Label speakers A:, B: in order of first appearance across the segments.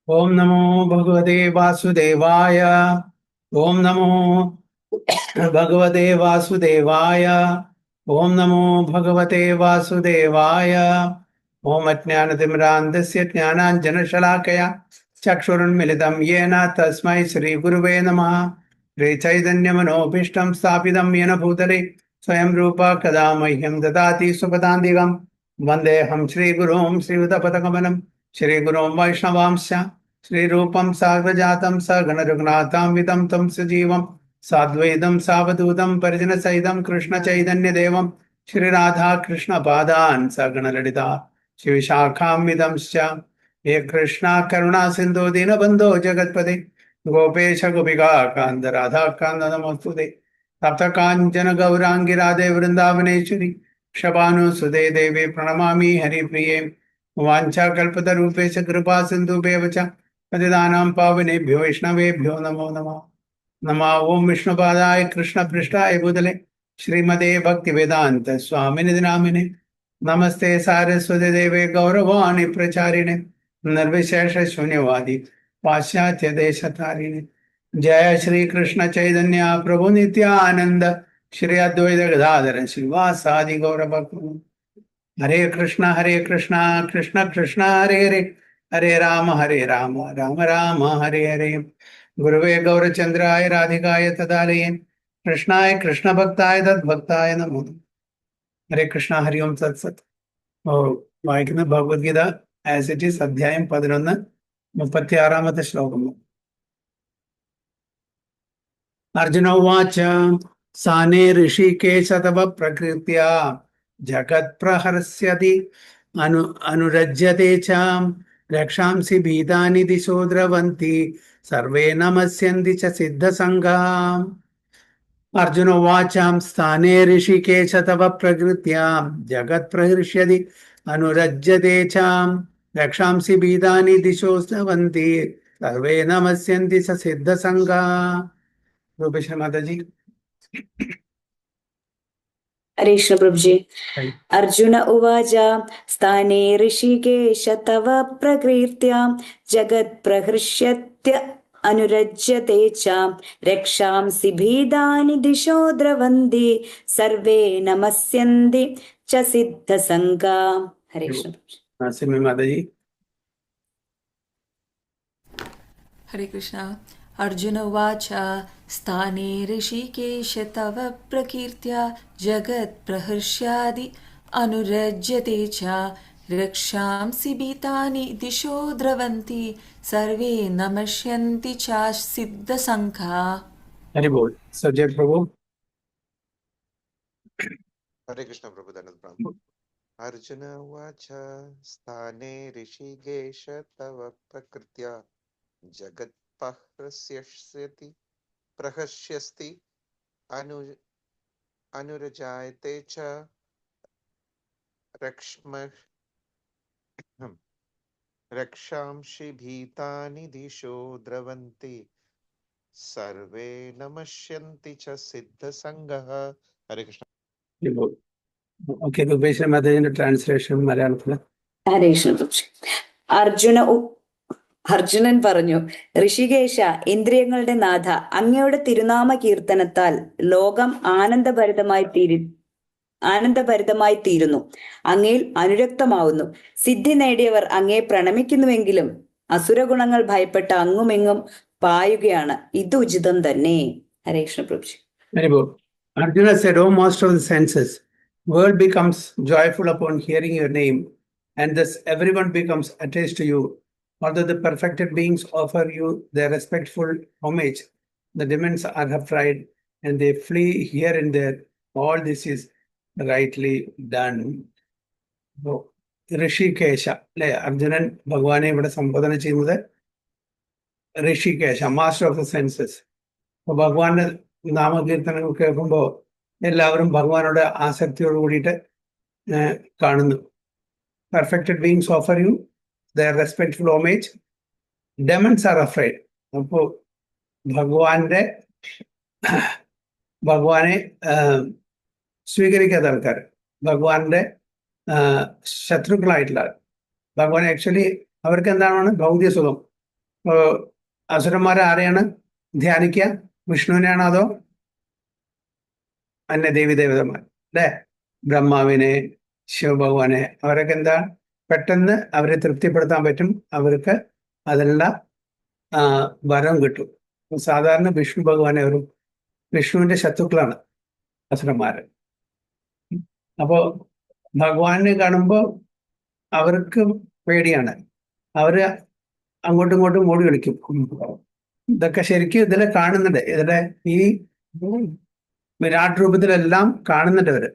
A: ओम नमो भगवते वासुदेवाय। ओम नमो भगवते वासुदेवाय। ओम नमो भगवते वासुदेवाय। ओम अज्ञानतिमिरान्धस्य ज्ञानाञ्जनशलाकया चक्षुरुन्मिलितं येन तस्मै श्रीगुरुवे नमः। श्रीचैतन्यमनोभीष्टं स्थापितं येन भूतले स्वयं रूप कदा मह्यं ददाति सुपदान्तिकं वन्देऽहं श्रीगुरुं श्रीयुतपदकमलं श्रीगुरुं वैष्णवांश्च श्रीरूपं साग्रजातं सगणरघुनाथां विदं तं सजीवं साद्वैतं सावधूतं परिजनसहितं कृष्णचैतन्यदेवं श्रीराधा कृष्णपादान् सगणललिता शिवशाखां विदंश्च हे कृष्णा करुणा सिन्धो दीनबन्धो जगत्पते गोपेश गोपिका कान्त राधा कान्त नमोस्तुते तप्त काञ्चन गौराङ्गी राधे वृन्दावनेश्वरी क्षपानुसुते देवी प्रणमामि हरिप्रिये वाञ्छाकल्पतरूपेश कृपा सिन्धुभ्येव च पतितानां पावनेभ्यो वैष्णवेभ्यो नमो नमः। नमः ओं विष्णुपादाय कृष्णपृष्ठाय भूतले श्रीमते भक्तिवेदान्त स्वामिनिधि नामिने नमस्ते सारस्वती देवे गौरवाणि प्रचारिणे निर्विशेष शून्यवादी पाश्चात्य देशतारिणे। जय श्री कृष्ण चैतन्य प्रभु नित्यानंद श्री अद्वैत गदाधर श्रीवासादि गौर भक्त हरे कृष्ण कृष्ण कृष्ण हरे हरे हरे राम राम राम हरे हरे। गुरुवे गौरचंद्राय राधिकाय तदालये कृष्णाय कृष्ण भक्ताय तद्भक्ताय नमो। हरे कृष्ण हरि ओम तत्सत्। വായിക്കുന്ന ഭഗവത്ഗീത ആസ് ഇറ്റ് ഈസ് അധ്യായം 11 36 ശ്ലോകം. अर्जुन उवाच साने ऋषिकेश तव प्रकृत्या जगत्प्रहर्ष्यति अनुरज्यते च रक्षांसि भीतानि दिशो द्रवन्ति सर्वे नमस्यन्ति च सिद्धसङ्घाः। अर्जुन उवाच स्थाने ऋषिकेश तव प्रकृत्या जगत्प्रहर्ष्यति अनुरज्यते च रक्षांसि भीतानि दिशो द्रवन्ति सर्वे नमस्यन्ति च सिद्धसङ्घाः। रूपेश माता जी।
B: हरे कृष्ण प्रभु जी। अर्जुन उवाच स्थाने ऋषिकेश तव प्रकृत्या जगत् प्रहृष्यत्य अनुरज्यते च रक्षांसि भीतानि दिशो द्रवन्ति सर्वे नमस्यन्ति च सिद्धसङ्घा। हरे कृष्ण
A: माता जी।
C: हरे कृष्ण। अर्जुन उवाच स्थाने ऋषिकेश तव प्रकीर्त्या जगत् प्रहर्ष्यादि अनुरज्यते च रक्षांसि भीतानि दिशो द्रवन्ति सर्वे नमस्यन्ति च सिद्धसङ्घा।
A: हरि बोल। सब्जेक्ट प्रभु।
D: हरे कृष्ण प्रभु धन्यवाद। अर्जुन उवाच स्थाने ऋषिकेश तव प्रकृत्या जगत् प्रहस्यति अनुरजायते च रक्षांसि भीतानि दिशो द्रवन्ति सर्वे नमस्यन्ति च सिद्धसङ्घः। हरे कृष्ण।
A: ഓക്കെ, രൂപേഷ് മാതാജിന്റെ ട്രാൻസ്ലേഷൻ മലയാളത്തില്.
B: ഹരേ കൃഷ്ണ. അർജുനൻ പറഞ്ഞു, ഋഷികേശ, ഇന്ദ്രിയങ്ങളുടെ നാഥ, അങ്ങയുടെ തിരുനാമ കീർത്തനത്താൽ ലോകം ആനന്ദഭരിതമായി തീരുന്നു. അങ്ങയിൽ അനുരക്തമാവുന്നു. സിദ്ധി നേടിയവർ അങ്ങയെ പ്രണമിക്കുന്നുവെങ്കിലും അസുരഗുണങ്ങൾ ഭയപ്പെട്ട് അങ്ങുമെങ്ങും പായുകയാണ്. ഇത് ഉചിതം തന്നെ. ഹരേ കൃഷ്ണ പ്രഭു.
A: Arjuna said, O master of the senses, world becomes joyful upon hearing your name, and thus everyone becomes attached to you. Although the perfected beings offer you their respectful homage, the demons are afraid and they flee here and there. All this is rightly done. Hrishikesh അല്ലെ, അർജുനൻ ഭഗവാനെ ഇവിടെ സംബോധന ചെയ്യുന്നത് Hrishikesha, master of the senses. അപ്പൊ ഭഗവാന്റെ നാമകീർത്തനങ്ങൾ കേൾക്കുമ്പോൾ എല്ലാവരും ഭഗവാനോട് ആസക്തിയോട് കൂടിയിട്ട് കാണുന്നു. Perfected beings offer you their respectful homage, demons are afraid. അപ്പോൾ ഭഗവാനെ സ്വീകരിക്കാത്ത ആൾക്കാർ, ഭഗവാന്റെ ശത്രുക്കളായിട്ടുള്ള ഭഗവാൻ ആക്ച്വലി അവർക്ക് എന്താണ് ഭൗതിക സുഖം, അസുരന്മാരെ ആരെയാണ് ധ്യാനിക്കുക? വിഷ്ണുവിനെയാണോ അതോ അന്യ ദേവി ദേവതന്മാർ? അല്ലെ? ബ്രഹ്മാവിനെ, ശിവഭഗവാനെ, അവരൊക്കെ എന്താ പെട്ടെന്ന് അവരെ തൃപ്തിപ്പെടുത്താൻ പറ്റും, അവർക്ക് അതിനുള്ള വരം കിട്ടും. സാധാരണ വിഷ്ണു ഭഗവാനെ ഒരു വിഷ്ണുവിന്റെ ശത്രുക്കളാണ് അസുരന്മാര്. അപ്പോ ഭഗവാനെ കാണുമ്പോൾ അവർക്ക് പേടിയാണ്, അവര് അങ്ങോട്ടും ഇങ്ങോട്ടും ഓടി കളിക്കും. ഇതൊക്കെ ശരിക്കും ഇതിലെ കാണുന്നുണ്ട്, ഇതിലെ ഈ വിരാട് രൂപത്തിലെല്ലാം കാണുന്നുണ്ട് അവര്.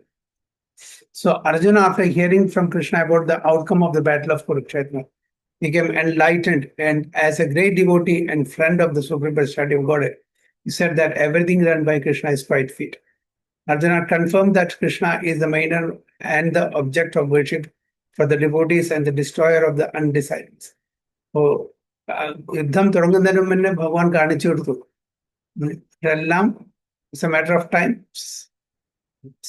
A: So Arjuna, after hearing from Krishna about the outcome of the battle of Kurukshetra, became enlightened, and as a great devotee and friend of the supreme personality of Godhead, he said that everything done by Krishna is quite fit. Arjuna confirmed that Krishna is the main and the object of worship for the devotees and the destroyer of the undisciples. So യുദ്ധം തുടങ്ങുന്നതിന് മുന്നേ ഭഗവാൻ കാണിച്ചു കൊടുത്തു, ഇതെല്ലാം it's A matter of time,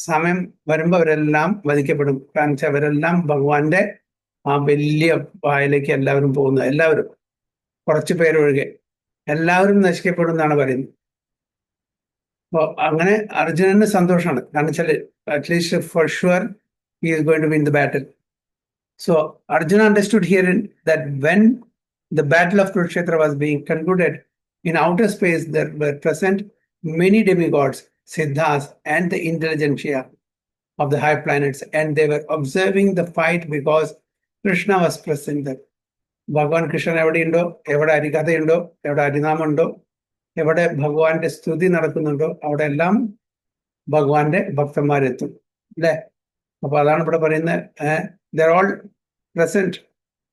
A: സമയം വരുമ്പോൾ അവരെല്ലാം വധിക്കപ്പെടും. കാരണം വെച്ചാൽ അവരെല്ലാം ഭഗവാന്റെ ആ വലിയ വായിലേക്ക് എല്ലാവരും പോകുന്നു, എല്ലാവരും, കുറച്ചു പേരൊഴികെ എല്ലാവരും നശിക്കപ്പെടും എന്നാണ് പറയുന്നത്. അപ്പോൾ അങ്ങനെ അർജുനന് സന്തോഷമാണ്, കാരണം വെച്ചാൽ at least for sure he is going to win the battle. So Arjuna understood here that when the battle of Kurukshetra was being concluded, in outer space there were present many demigods, siddhas, and the intelligentsia of the high planets, and they were observing the fight because Krishna was present there. ഭഗവാൻ കൃഷ്ണൻ എവിടെയുണ്ടോ, എവിടെ ഹരികഥയുണ്ടോ, എവിടെ ഹരിനാമുണ്ടോ, എവിടെ ഭഗവാന്റെ സ്തുതി നടക്കുന്നുണ്ടോ, അവിടെ എല്ലാം ഭഗവാന്റെ ഭക്തന്മാരെത്തും, അല്ലേ? അപ്പൊ അതാണ് ഇവിടെ പറയുന്നത്, ദർ ഓൾ പ്രസന്റ്.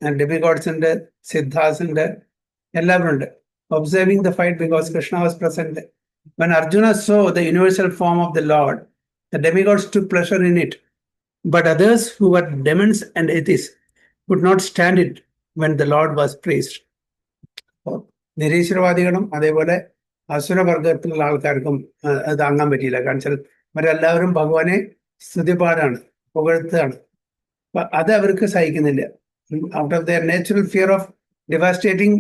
A: Demigods ഉണ്ട്, സിദ്ധാസ് ഉണ്ട്, എല്ലാവരും ഉണ്ട്. Observing the fight because Krishna was present. When Arjuna saw the universal form of the Lord, the demigods took pleasure in it. But others who were demons and atheists could not stand it when the Lord was praised. നിരീശ്വരവാദികളും അതേപോലെ അസുരവർഗത്തിലുള്ള ആൾക്കാർക്കും അത് താങ്ങാൻ പറ്റിയില്ല. കാരണം വെച്ചാൽ അവരെല്ലാവരും ഭഗവാനെ സ്തുതിപാടാണ്, പുകഴ്ത്തുകയാണ്. അപ്പൊ അത് അവർക്ക് സഹിക്കുന്നില്ല. Out of their natural fear of devastating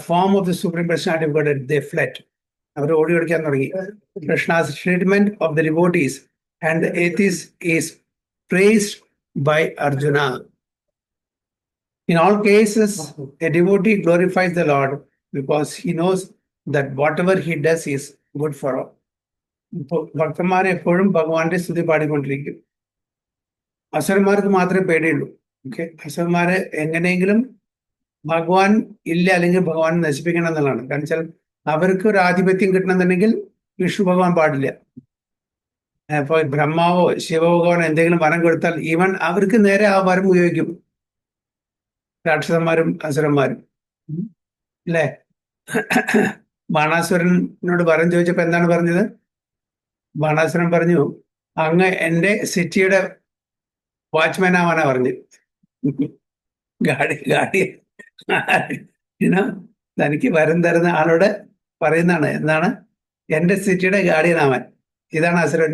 A: form of the Supreme Personality of Godhead, they fled. അവർ ഓടി ഓടിക്കാൻ തുടങ്ങി. Krishna's treatment of the devotees and the atheists is praised by Arjuna. In all cases, a devotee glorifies the Lord because he knows that whatever he does is good for all. ഭക്തന്മാരെ എപ്പോഴും ഭഗവാന്റെ സ്തുതി പാടിക്കൊണ്ടിരിക്കും. അസുരന്മാർക്ക് മാത്രമേ പേടിയുള്ളൂ. അസുരന്മാരെ എങ്ങനെയെങ്കിലും ഭഗവാൻ ഇല്ല, അല്ലെങ്കിൽ ഭഗവാൻ നശിപ്പിക്കണം എന്നുള്ളതാണ്. കാരണം വെച്ചാൽ അവർക്ക് ഒരു ആധിപത്യം കിട്ടണമെന്നുണ്ടെങ്കിൽ വിഷ്ണു ഭഗവാൻ പാടില്ല. ഇപ്പൊ ബ്രഹ്മാവോ ശിവഭഗവാനോ എന്തെങ്കിലും വരം കൊടുത്താൽ ഈവൻ അവർക്ക് നേരെ ആ വരം ഉപയോഗിക്കും, രാക്ഷസന്മാരും അസുരന്മാരും, അല്ലേ? ബാണാസുരനോട് വരം ചോദിച്ചപ്പോ എന്താണ് പറഞ്ഞത്? ബാണാസുരൻ പറഞ്ഞു, അങ്ങ് എന്റെ സിറ്റിയുടെ വാച്ച്മാൻ ആവാനാ പറഞ്ഞു. ഗാഡി തനിക്ക് വരം തരുന്ന ആളോട് പറയുന്നതാണ്, എന്താണ്, എന്റെ സിറ്റിയുടെ ഗാർഡിയനാവാൻ. ഇതാണ് അസുരൻ.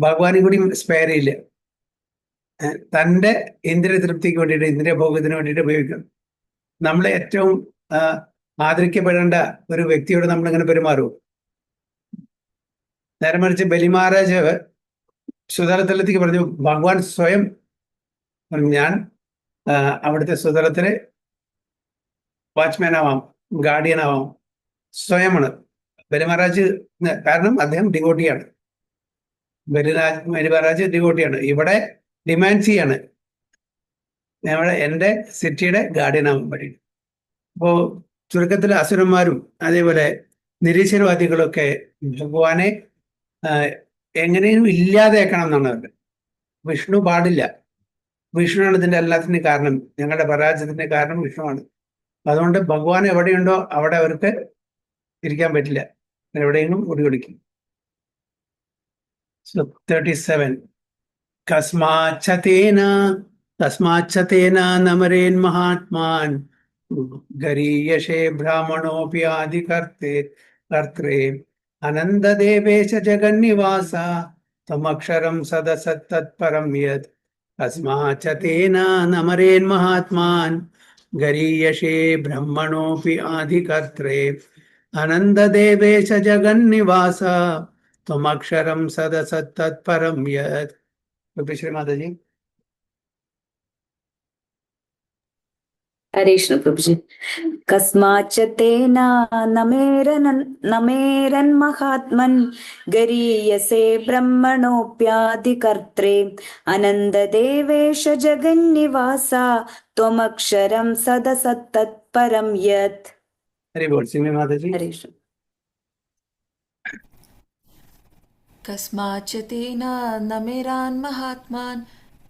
A: ഭഗവാനും കൂടി സ്പെയർ ചെയ്യില്ല, തൻ്റെ ഇന്ദ്രിയ തൃപ്തിക്ക് വേണ്ടിയിട്ട്, ഇന്ദ്രിയ ഭോഗത്തിന് വേണ്ടിയിട്ട് ഉപയോഗിക്കണം. നമ്മളെ ഏറ്റവും ആദരിക്കപ്പെടേണ്ട ഒരു വ്യക്തിയോട് നമ്മളിങ്ങനെ പെരുമാറും. നേരെ മറിച്ച് ബലി മഹാരാജ് സുതലത്തിലേക്ക് പറഞ്ഞു, ഭഗവാൻ സ്വയം ഞാൻ അവിടുത്തെ സുതലത്തിലെ വാച്ച്മാൻ ആവാം, ഗാർഡിയൻ ആവാം, സ്വയമാണ്. ബലി മഹാരാജ്, കാരണം അദ്ദേഹം ഡിവോട്ടിയാണ്. ബലി മഹാരാജ് ഡിവോട്ടിയാണ്. ഇവിടെ ഡിമാൻഡ് ചെയ്യാണ്, എൻ്റെ സിറ്റിയുടെ ഗാർഡിയൻ ആവാൻ വേണ്ടി. അപ്പോൾ ചുരുക്കത്തിൽ അസുരന്മാരും അതേപോലെ നിരീശ്വരവാദികളൊക്കെ ഭഗവാനെ എങ്ങനെയും ഇല്ലാതെയാക്കണം എന്നാണ് അവരുടെ. വിഷ്ണു പാടില്ല, വിഷ്ണുവാണ് ഇതിൻ്റെ എല്ലാത്തിൻ്റെ കാരണം, ഞങ്ങളുടെ പരാജയത്തിൻ്റെ കാരണം വിഷ്ണുവാണ്. അതുകൊണ്ട് ഭഗവാൻ എവിടെയുണ്ടോ അവിടെ അവർക്ക് ഇരിക്കാൻ പറ്റില്ല, എവിടെയെങ്കിലും ഓടിക്കൊടുക്കും. 37 തസ്മാച്ഛതേന നമരേൻ മഹാത്മാൻ ഗരീയശേ ബ്രാഹ്മണോപി ആദികർത്തേ അനന്തദേവേശ ജഗന്നിവാസ ത്വമക്ഷരം സദസത്തത്പരം യത് തസ്മാച്ഛതേന നമരേൻ മഹാത്മാൻ ഗരീയശേ ബ്രഹ്മണോപി ആദികർത്രേ അനന്തദേവേശ ജഗന്നിവാസ ത്വമക്ഷരം സദസത്തത്പരം യത്. ശ്രീ മാതാജി.
B: ഹരേ കൃഷ്ണ പ്രഭുജി. കസ്മാച്ച തേന നമേരൻ മഹാത്മൻ ഗരീയസേ ബ്രഹ്മണോപ്യാദികർത്രേ അനന്തദേവേശ ജഗന്നിവാസ ത്വമക്ഷരം സദസത്തത്പരം യത്.
A: ഹരി ബോൾ. ശ്രീ മാതാജി.
B: ഹരേ കൃഷ്ണ.
C: कस्माच्च तेन नमेरान् महात्मान्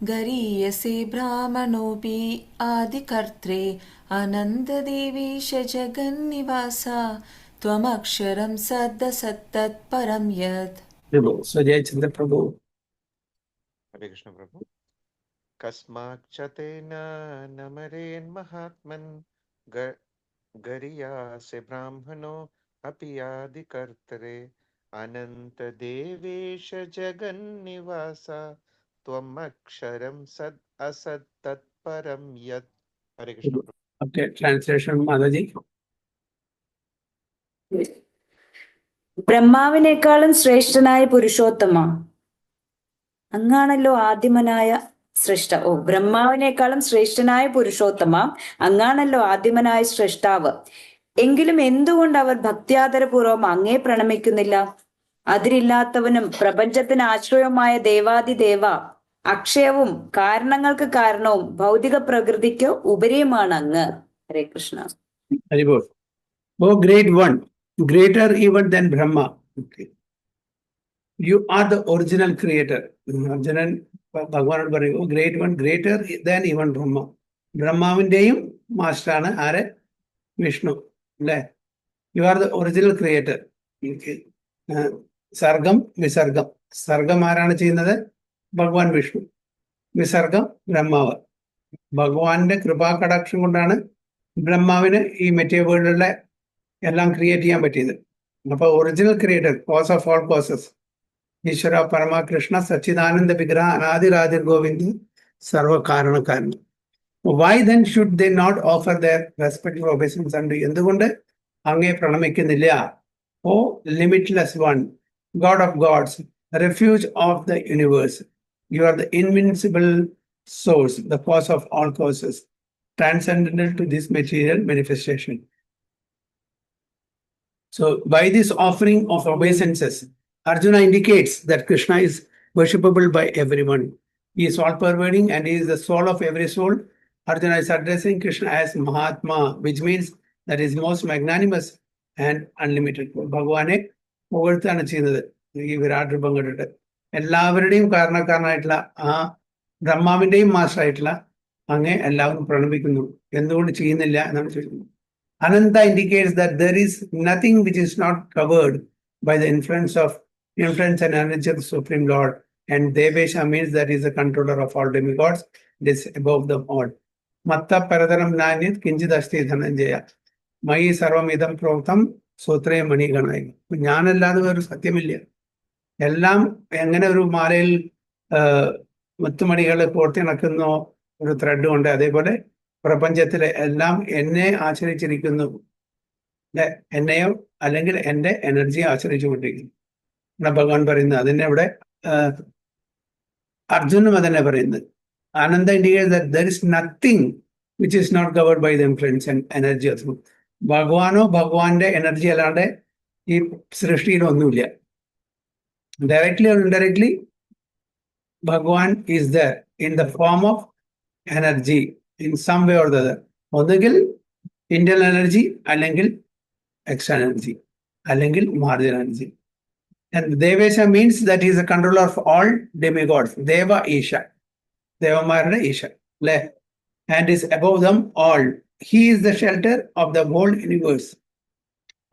C: गरीयसे ब्राह्मणोऽपि आदिकर्त्रे अनन्तदेवेश जगन्निवासा त्वमक्षरं सदसत्तत्परं यत्.
A: സുജയചന്ദ്ര പ്രഭു.
D: ഹരേ കൃഷ്ണ പ്രഭു. കസ്മാക്ഷതേന നമരേൻ മഹാത്മൻ ഗരിയാസെ ബ്രാഹ്മണോ അപിയാദികർത്തരേ അനന്തദേവേശ ജഗന്നിവാസ ത്വമക്ഷരം സദ് അസത് തത്പരം യത്. ഹരേ കൃഷ്ണ.
A: Okay, translation Mataji.
B: ബ്രഹ്മാവിനേക്കാളും ശ്രേഷ്ഠനായ പുരുഷോത്തമ, അങ്ങാണല്ലോ ആദിമനായ ബ്രഹ്മാവിനേക്കാളും ശ്രേഷ്ഠനായ പുരുഷോത്തമ, അങ്ങാണല്ലോ ആദിമനായ ശ്രേഷ്ഠാവ്. എങ്കിലും എന്തുകൊണ്ട് അവർ ഭക്തിയാദരപൂർവം അങ്ങേ പ്രണമിക്കുന്നില്ല? അതിരില്ലാത്തവനും പ്രപഞ്ചത്തിന് ആശ്രയവുമായ ദേവാദിദേവ, അക്ഷയവും കാരണങ്ങൾക്ക് കാരണവും ഭൗതിക പ്രകൃതിക്ക് ഉപരിയുമാണ് അങ്ങ്. Hare Krishna.
A: Haribol. O great one, greater even than Brahma. Okay. You are the original creator. Arjunan ഭഗവാനോട് പറയും, O great one, greater than even Brahma. ബ്രഹ്മാവിൻ്റെയും മാസ്റ്ററാണ് ആര്? വിഷ്ണു അല്ലേ? You are the original creator. സർഗം വിസർഗം. സർഗം ആരാണ് ചെയ്യുന്നത്? ഭഗവാൻ വിഷ്ണു. വിസർഗം ബ്രഹ്മാവ്. ഭഗവാന്റെ കൃപാകടാക്ഷം കൊണ്ടാണ് ബ്രഹ്മാവിന് ഈ മെറ്റീരിയൽ വേൾഡിലെ എല്ലാം ക്രിയേറ്റ് ചെയ്യാൻ പറ്റിയത്. അപ്പൊ original creator, cause of all causes, ഈശ്വര പരമകൃഷ്ണ സച്ചിദാനന്ദ വിഗ്രഹ അനാദിരാദിർ ഗോവിന്ദ് സർവകാരണക്കാരൻ. Why then should they not offer their respective obeisances അണ്ട്? എന്തുകൊണ്ട് അങ്ങേ പ്രണമിക്കുന്നില്ല? O limitless one, god of gods, refuge of the universe, you are the invincible source, the cause of all causes, transcendental to this material manifestation. So by this offering of obeisances, Arjuna indicates that Krishna is worshipable by everyone. He is all pervading and he is the soul of every soul. Arjuna is addressing Krishna as Mahatma, which means that he is most magnanimous and unlimited. ഭഗവാനെ പുകഴ്ത്താണ് ചെയ്യുന്നത് ഈ വിരാട് രൂപം കണ്ടിട്ട്. എല്ലാവരുടെയും കാരണക്കാരനായിട്ടുള്ള ആ ബ്രഹ്മാവിന്റെയും മാസ്റ്ററായിട്ടുള്ള അങ്ങേ എല്ലാവരും പ്രണമിക്കുന്നു. എന്തുകൊണ്ട് ചെയ്യുന്നില്ല എന്നാണ് ചോദിക്കുന്നത്. Ananta indicates that there is nothing which is not covered by the influence and energy of the Supreme Lord. And Devesha means that he is the controller of all demigods. It is above them all. Matta paradaram nanyat kinchid asti dhananjaya. Mayi sarvamidam proktam sotre mani ganai. ഞാനല്ലാതെ വേറെ സത്യമില്ല. എല്ലാം എങ്ങനെ ഒരു മാലയിൽ മുത്തുമണികൾ കോർത്തി നടക്കുന്നോ ഒരു thread കൊണ്ട്, അതേപോലെ പ്രപഞ്ചത്തിലെ എല്ലാം എന്നെ ആശ്രയിച്ചിരിക്കുന്നു. എന്നെയോ അല്ലെങ്കിൽ എൻ്റെ എനർജിയെ ആശ്രയിച്ചുകൊണ്ടിരിക്കുന്നു എന്നാണ് ഭഗവാൻ പറയുന്നത്. അതിനെ ഇവിടെ അർജുനും അതന്നെ പറയുന്നത്. ആനന്ദ indicates that there is nothing which is not covered by the influence and energy of ഭഗവാനോ ഭഗവാന്റെ എനർജി അല്ലാണ്ട് ഈ സൃഷ്ടിയിലൊന്നുമില്ല. Directly or indirectly, Bhagwan is there in the form of energy in some way or the other. ഒന്നുകിൽ internal energy, അല്ലെങ്കിൽ external energy, അല്ലെങ്കിൽ marginal energy. And Devesha means that he is the controller of all demigods. Deva Isha. Devamaരുടെ Isha. And is above them all. He is the shelter of the whole universe.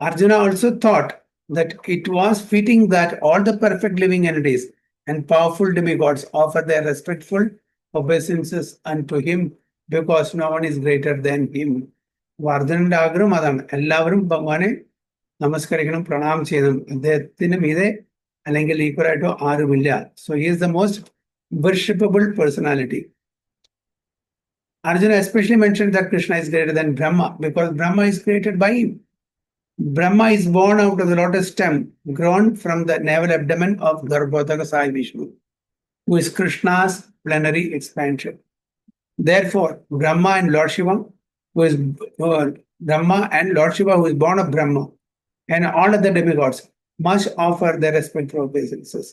A: Arjuna also thought that it was fitting that all the perfect living entities and powerful demigods offer their respectful obeisances unto him because no one is greater than him. അർജുനന്റെ ആഗ്രഹം അതാണ്. എല്ലാവരും ഭഗവാനെ നമസ്കരിക്കണം, പ്രണാമം ചെയ്യണം. അദ്ദേഹത്തിന് മീതെ അല്ലെങ്കിൽ ഈക്വലായിട്ടോ ആരുമില്ല. So he is the most worshippable personality. Arjuna especially mentioned that Krishna is greater than Brahma because Brahma is created by him. Brahma is born out of the lotus stem, grown from the navel abdomen of Garbhodaka Sai Vishnu, who is Krishna's plenary expansion. Therefore, Brahma and Lord Shiva, who is Brahma and Lord Shiva, who is born of Brahma, and all other demigods must offer their respective obeisances.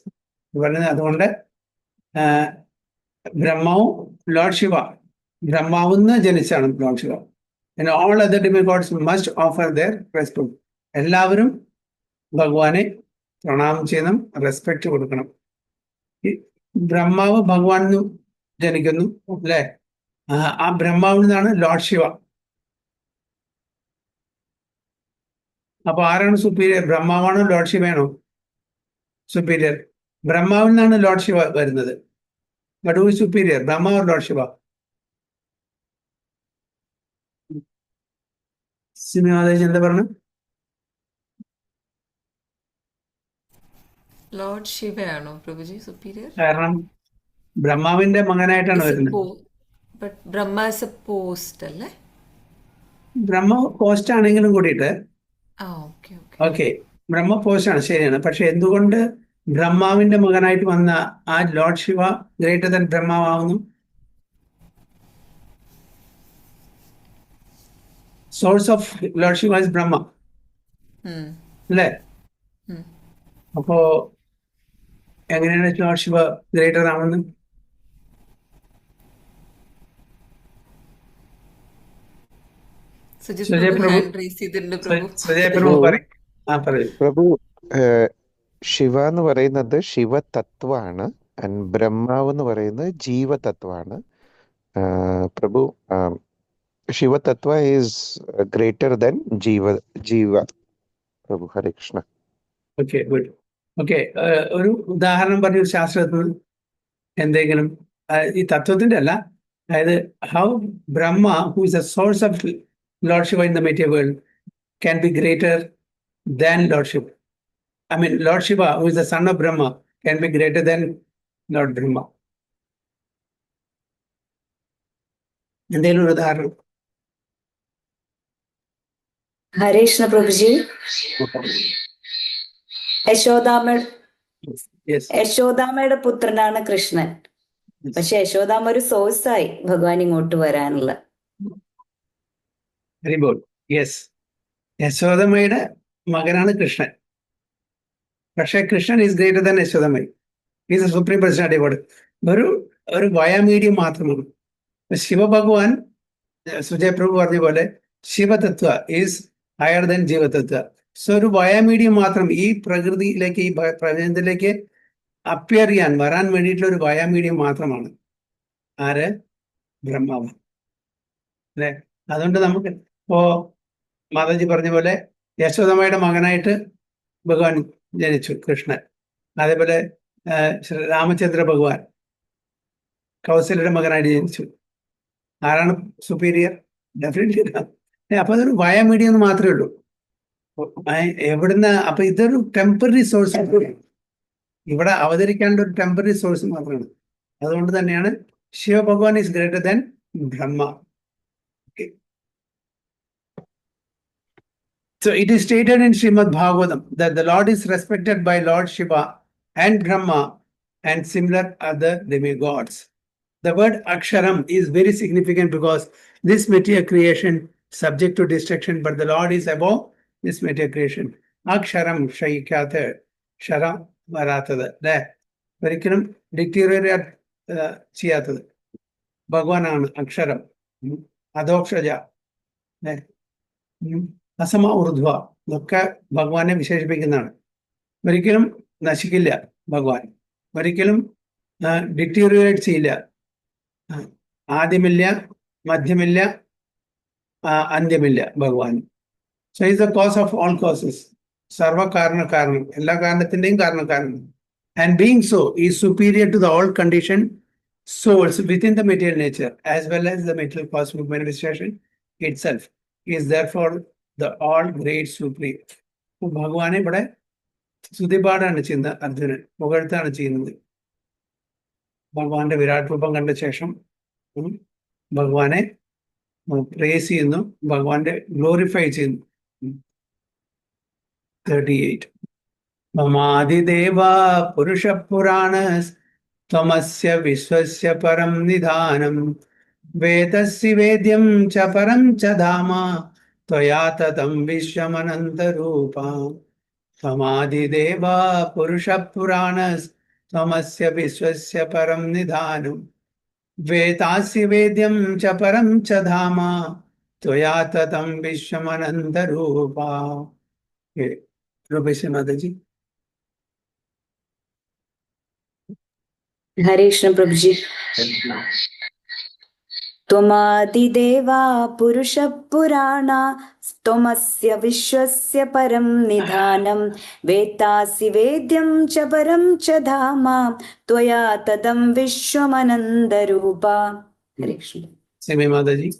A: അതുകൊണ്ട് ബ്രഹ്മാവും Lord Shiva ബ്രഹ്മാവുന്ന് ജനിച്ചാണ് Lord Shiva. And all other demigods must offer their respect. എല്ലാവരും ഭഗവാനെ പ്രണാമം ചെയ്യണം, respect കൊടുക്കണം. ബ്രഹ്മാവ് ഭഗവാൻ ജനിക്കുന്നു അല്ലെ, ആ ബ്രഹ്മാവിൽ നിന്നാണ് ലോർഡ് ശിവ. അപ്പൊ ആരാണ് സുപ്പീരിയർ? ബ്രഹ്മാവാണോ ലോർഡ് ശിവയാണോ സുപ്പീരിയർ? ബ്രഹ്മാവിൽ നിന്നാണ് ലോർഡ് ശിവ വരുന്നത്. But who is superior, Brahma or Lord Shiva? സിനിമാദേശ് എന്താ പറഞ്ഞു?
C: ലോർഡ് ശിവയാണോ പ്രഭുജി സുപ്പീരിയർ?
A: കാരണം ബ്രഹ്മാവിന്റെ മകനായിട്ടാണ് വരുന്നത്.
C: But Brahma is a post അല്ലേ?
A: ബ്രഹ്മ പോസ്റ്റ് ആണെങ്കിലും കൂടിയിട്ട്
C: ഓക്കെ
A: ഓക്കെ, ബ്രഹ്മ പോസ്റ്റ് ആണ്, ശരിയാണ്. പക്ഷെ എന്തുകൊണ്ട് ബ്രഹ്മാവിന്റെ മകനായിട്ട് വന്ന ആ ലോർഡ് ശിവ ഗ്രേറ്റർ ദാൻ ബ്രഹ്മാവുന്നു? Source of Lord Shiva is Brahma അല്ലേ? അപ്പോ എങ്ങനെയാണ് ലോർഡ് ശിവ ഗ്രേറ്റർ ആവുന്നത്? സുജയ് പ്രഭു പറയും.
D: പ്രഭു, ശിവ എന്ന് പറയുന്നത് ശിവതത്വമാണ്, ആൻഡ് ബ്രഹ്മാവ് എന്ന് പറയുന്നത് ജീവതത്വമാണ്. പ്രഭു, ശിവതത്വ ഈസ് ഗ്രേറ്റർ ദാൻ ജീവ. Prabhu Hare Krishna.
A: Okay, good. Okay, ഒരു ഉദാഹരണം പറഞ്ഞു ശാസ്ത്രത്തിൽ എന്തെങ്കിലും, ഈ തത്വത്തിന്റെ അല്ല, അതായത് how Brahma who is a source of Lord Shiva in the material world can be greater than Lord Shiva. I mean, Lord Shiva, who is the son of Brahma, can be greater than Lord Brahma. എന്തെങ്കിലും ഒരു ഉദാഹരണം?
B: ഹരേ കൃഷ്ണ പ്രഭുജി. യശോദാമ്മയുടെ പുത്രനാണ് കൃഷ്ണൻ. പക്ഷെ യശോദാമ്മ ഒരു സോഴ്സായി ഭഗവാൻ ഇങ്ങോട്ട് വരാനുള്ള.
A: Very good. Yes, യശോദമ്മയുടെ മകനാണ് കൃഷ്ണൻ. പക്ഷെ കൃഷ്ണൻ ഈസ് ഗ്രേറ്റർ ദാൻ യശോദമ്മ. Is a supreme personality god. ഒരു വയമീഡിയം മാത്രമാണ്. ശിവഭഗവാൻ, സുജയ് പ്രഭു പറഞ്ഞ പോലെ ശിവതത്വ ഈസ് ഹയർ ദാൻ ജീവതത്വ. സോ ഒരു വയമീഡിയം മാത്രം ഈ പ്രകൃതിയിലേക്ക്, ഈ പ്രപഞ്ചത്തിലേക്ക് അപ്പിയർ ചെയ്യാൻ, വരാൻ വേണ്ടിയിട്ടുള്ള ഒരു വയമീഡിയം മാത്രമാണ് ആര്? ബ്രഹ്മാവ് അല്ലെ? അതുകൊണ്ട് നമുക്ക് ഇപ്പോ മാതാജി പറഞ്ഞ പോലെ യശോദമ്മയുടെ മകനായിട്ട് ഭഗവാൻ ജനിച്ചു കൃഷ്ണൻ. അതേപോലെ രാമചന്ദ്ര ഭഗവാൻ കൗസല്യയുടെ മകനായിട്ട് ജനിച്ചു. ആരാണ് സുപ്പീരിയർ? ഡെഫിനറ്റ്ലി. അപ്പൊ അതൊരു വയമീഡിയം എന്ന് മാത്രമേ ഉള്ളൂ. എവിടുന്ന്? അപ്പൊ ഇതൊരു ടെമ്പററി സോഴ്സ്, ഇവിടെ അവതരിക്കേണ്ട ഒരു ടെമ്പററി സോഴ്സ് മാത്രമാണ്. അതുകൊണ്ട് തന്നെയാണ് ശിവഭഗവാൻ is greater than Brahma. So it is stated in Srimad Bhagavatam that the Lord is respected by Lord Shiva and Brahma and similar other demigods. The word Aksharam is very significant because this material creation subject to destruction, but the Lord is above this material creation. Aksharam Shaikyata Shara Varatada. ഒരിക്കലും deteriorate ചെയ്യാത്തത് ഭഗവാനാണ്. അക്ഷരം, അധോക്ഷജ, അസമ ഊർധ്വ, ഇതൊക്കെ ഭഗവാനെ വിശേഷിപ്പിക്കുന്നതാണ്. ഒരിക്കലും നശിക്കില്ല ഭഗവാൻ, ഒരിക്കലും deteriorate ചെയ്യില്ല. ആദ്യമില്ല, മധ്യമില്ല, അന്ത്യമില്ല ഭഗവാൻ. So is the cause of all causes, സർവകാരണ കാരണം, എല്ലാ കാരണത്തിന്റെയും കാരണക്കാരൻ. And being so is superior to the all condition souls within the material nature as well as the material cosmic manifestation itself is therefore the all great supreme. ഭഗവാനെ ഇവിടെ സ്തുതിപാടാണ് ചെയ്യുന്നത്, അർജുനൻ പുകഴ്ത്താണ് ചെയ്യുന്നത്. ഭഗവാന്റെ വിരാട് രൂപം കണ്ട ശേഷം ഭഗവാനെ പ്രേസ് ചെയ്യുന്നു, ഭഗവാന്റെ ഗ്ലോറിഫൈ ചെയ്യുന്നു. 38. മമാദിദേവ പുരുഷ പുരാണ ത്വമസ്യ വിശ്വസ്യ പരം നിധാനം വേദസ്യ വേദ്യം ച പരം ച ധാമ ത്വയാ തതം വിശ്വമനന്തരൂപ. ത്വമാദിദേവ പുരുഷ പുരാണ ത്വമസ്യ വിശ്വസ്യ പരം നിധാനം വേദാസ്യ വേദ്യം ച പരം ച ധാമ ത്വയാ തതം വിശ്വമനന്തരൂപ. രൂപേശ്വരി മാതാജി.
B: ഹരേ കൃഷ്ണ പ്രഭുജി. ത്വമാദിദേവാ പുരുഷ പുരാണ ത്വമസ്യ വിശ്വസ്യ പരം നിധാനം വേത്താസി വേദ്യം ച പരം ച ധാമ ത്വയാ തദം വിശ്വമനന്തരൂപ. ഹരേ കൃഷ്ണ.
A: സെമി മാതാജി.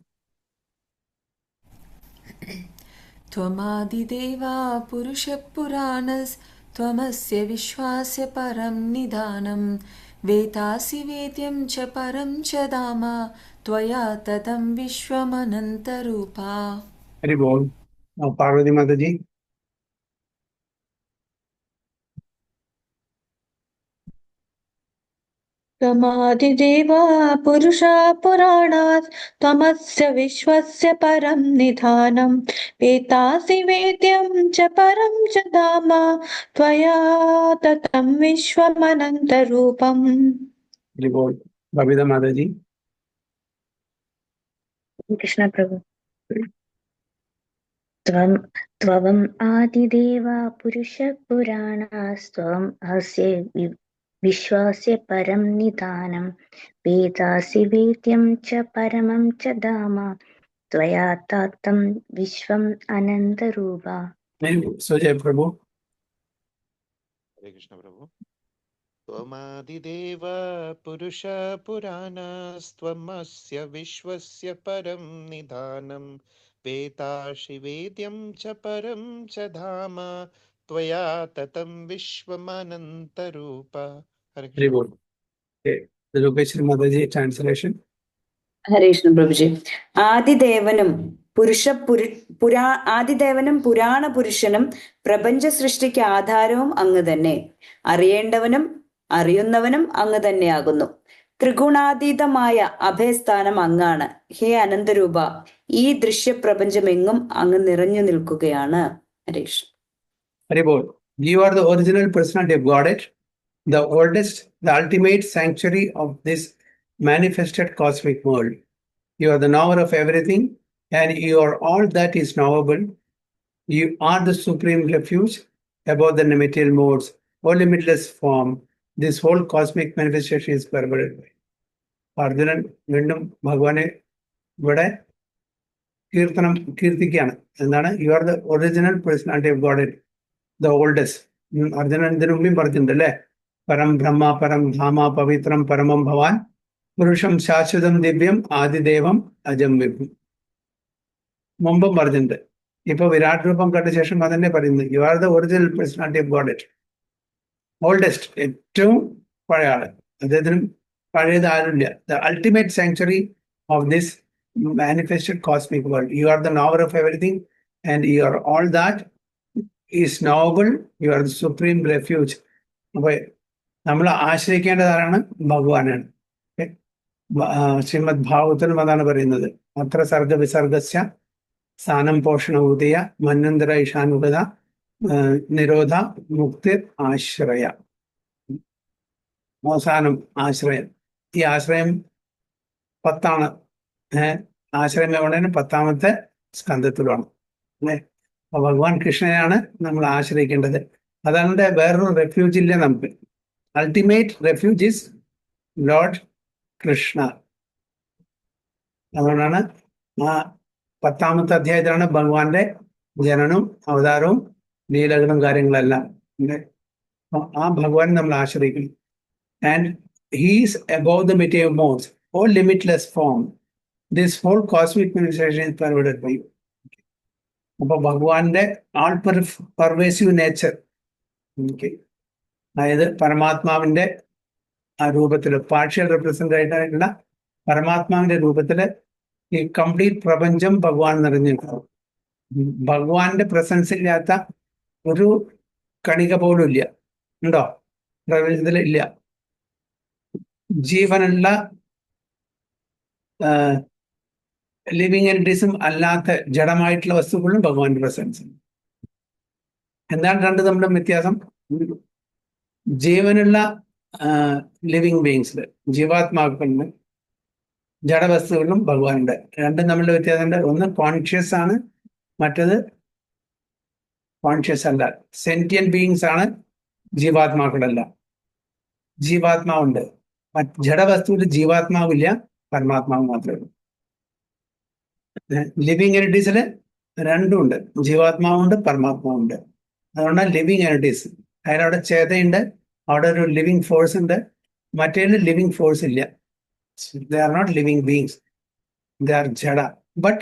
C: त्वमादिदेवा पुरुषः पुराणस्त्वमस्य विश्वास्य परं निधानं वेतासि वेद्यं च परं च धाम त्वया ततं विश्वमनन्तरूपा.
A: हरि बोल. पार्वती माताजी.
E: त्वमादिदेवा पुरुषा पुराणात् त्वमस्य विश्वस्य परं निधानं वेतासि वेद्यं च परं च धाम त्वया ततं विश्वमनन्तरूपम्.
A: हरि बोल. बबीता माताजी.
F: कृष्ण प्रभु. त्वम् आदिदेवा पुरुषः पुराणास्त्वम् अस्य विश्वास्य परं निधानं वेदासि वेद्यं च परमं च धाम त्वया ततं विश्वम् अनन्तरूपा.
A: सुजय प्रभु.
D: हरे कृष्ण प्रभु. त्वमादिदेव पुरुष पुराणस्त्वमस्य विश्वस्य परं निधानं वेतासि वेद्यं च परं च धाम त्वया ततं विश्वमनन्तरूप.
A: हरि बोल. രൂപേശ്വരി മാതാജി ട്രാൻസ്ലേഷൻ.
B: ഹരേ കൃഷ്ണ പ്രഭുജി. ആദിദേവനും ആദിദേവനും പുരാണ പുരുഷനും പ്രപഞ്ച സൃഷ്ടിക്ക് ആധാരവും അങ്ങ് തന്നെ. അറിയേണ്ടവനും അറിയുന്നവനും അങ്ങ് തന്നെയാകുന്നു. ത്രിഗുണാതീതമായ അഭയസ്ഥാനം അങ്ങാണ്. ഹേ അനന്തരൂപ, ഈ ദൃശ്യപ്രപഞ്ചമെങ്ങും അങ്ങ് നിറഞ്ഞു നിൽക്കുകയാണ്. Hare Krishna.
A: Haribol. You are the original personality of Godhead, the oldest, the ultimate sanctuary of this manifested cosmic world. You are the knower of everything, and you are all that is knowable. You are the supreme refuge above the material modes, or limitless form. This whole cosmic manifestation is pervaded by. Arjunan വീണ്ടും ഭഗവാനെ ഇവിടെ കീർത്തിക്കുകയാണ്. എന്താണ്? U are the original personality of God, the oldest. Arjunan ഇതിനു മുമ്പും പറഞ്ഞിട്ടുണ്ട് അല്ലേ? പരം ബ്രഹ്മ പരം ധാമ പവിത്രം പരമം ഭവാൻ പുരുഷം ശാശ്വതം ദിവ്യം ആദിദേവം അജം വിഭു. മുമ്പും പറഞ്ഞിട്ടുണ്ട്. ഇപ്പൊ വിരാട് രൂപം കണ്ട ശേഷം അതന്നെ പറയുന്നത്. U are the original personality of God, oldest, ഏറ്റവും പഴയ ആള്. അദ്ദേഹത്തിനും പഴയത് ആരുമില്ല. The ultimate sanctuary of this manifested cosmic world. You are the knower of everything, and you are all that is knowable. You are the supreme refuge. അപ്പൊ നമ്മൾ ആശ്രയിക്കേണ്ടതാണ് ഭഗവാനാണ്. ശ്രീമദ് ഭാഗവതത്തിലും അതാണ് പറയുന്നത്. അത്ര സർഗ വിസർഗസ്യ സ്ഥാനം പോഷണ ഉദയ മന്വന്തര ഈശാനുഗത നിരോധ മുക്തി ആശ്രയ. അവസാനം ആശ്രയം. ഈ ആശ്രയം 10 ആശ്രയം എവിടെയാണ്? 10ാമത്തെ സ്കന്ധത്തിലാണ് അല്ലെ? അപ്പൊ ഭഗവാൻ കൃഷ്ണനെയാണ് നമ്മൾ ആശ്രയിക്കേണ്ടത്. അതാണ്ട് വേറൊരു റെഫ്യൂജ് ഇല്ല നമുക്ക്. Ultimate refuge is Lord Krishna. അതുകൊണ്ടാണ് ആ 10ാമത്തെ അധ്യായത്തിലാണ് ഭഗവാന്റെ ജനനവും അവതാരവും ലീലകളും കാര്യങ്ങളെല്ലാം. ആ ഭഗവാൻ നമ്മൾ ആശ്രയിക്കണം. And he's above the material modes or limitless form. This whole cosmic manifestation is pervaded by you. അപ്പൊ ഭഗവാന്റെ ആൾ പെർവേസീവ് നേച്ചർ, അതായത് പരമാത്മാവിന്റെ ആ രൂപത്തിൽ പാർഷ്യൽ റെപ്രസെന്റ് ആയിട്ടുള്ള പരമാത്മാവിന്റെ രൂപത്തില് ഈ കംപ്ലീറ്റ് പ്രപഞ്ചം ഭഗവാൻ നിറഞ്ഞിരിക്കുന്നു. ഭഗവാന്റെ പ്രസൻസ് ഇല്ലാത്ത ഒരു കണിക പോലും ഇല്ല. ഉണ്ടോ? പ്രപഞ്ചത്തിൽ ഇല്ല. ജീവനുള്ള ലിവിങ് എൻറ്റിസും അല്ലാത്ത ജഡമായിട്ടുള്ള വസ്തുക്കളും ഭഗവാന്റെ പ്രസൻസ്. എന്താണ് രണ്ട് തമ്മിലും വ്യത്യാസം? ജീവനുള്ള ലിവിങ് ബീങ്സിൽ, ജീവാത്മാക്കളിലും ജഡവസ്തുക്കളിലും ഭഗവാനുണ്ട്. രണ്ടും തമ്മിലുള്ള വ്യത്യാസമുണ്ട്. ഒന്ന് കോൺഷ്യസ് ആണ്, മറ്റത് കോൺഷ്യസ് അല്ല. സെന്റിയൻ ബീങ്സ് ആണ് ജീവാത്മാക്കളല്ല. ജീവാത്മാവുണ്ട്. ജഡവസ്തുവിൽ ജീവാത്മാവില്ല, പരമാത്മാവ് മാത്രമേ ഉള്ളൂ. ലിവിങ് എനർജീസിൽ രണ്ടും ഉണ്ട്, ജീവാത്മാവുണ്ട്, പരമാത്മാവുണ്ട്. അതുകൊണ്ടാണ് ലിവിങ് എനർജീസ്. അതിലവിടെ ചേതയുണ്ട്, അവിടെ ഒരു ലിവിങ് ഫോഴ്സ് ഉണ്ട്. മറ്റേതിൽ ലിവിങ് ഫോഴ്സ് ഇല്ല. They are not living beings. They are jada. But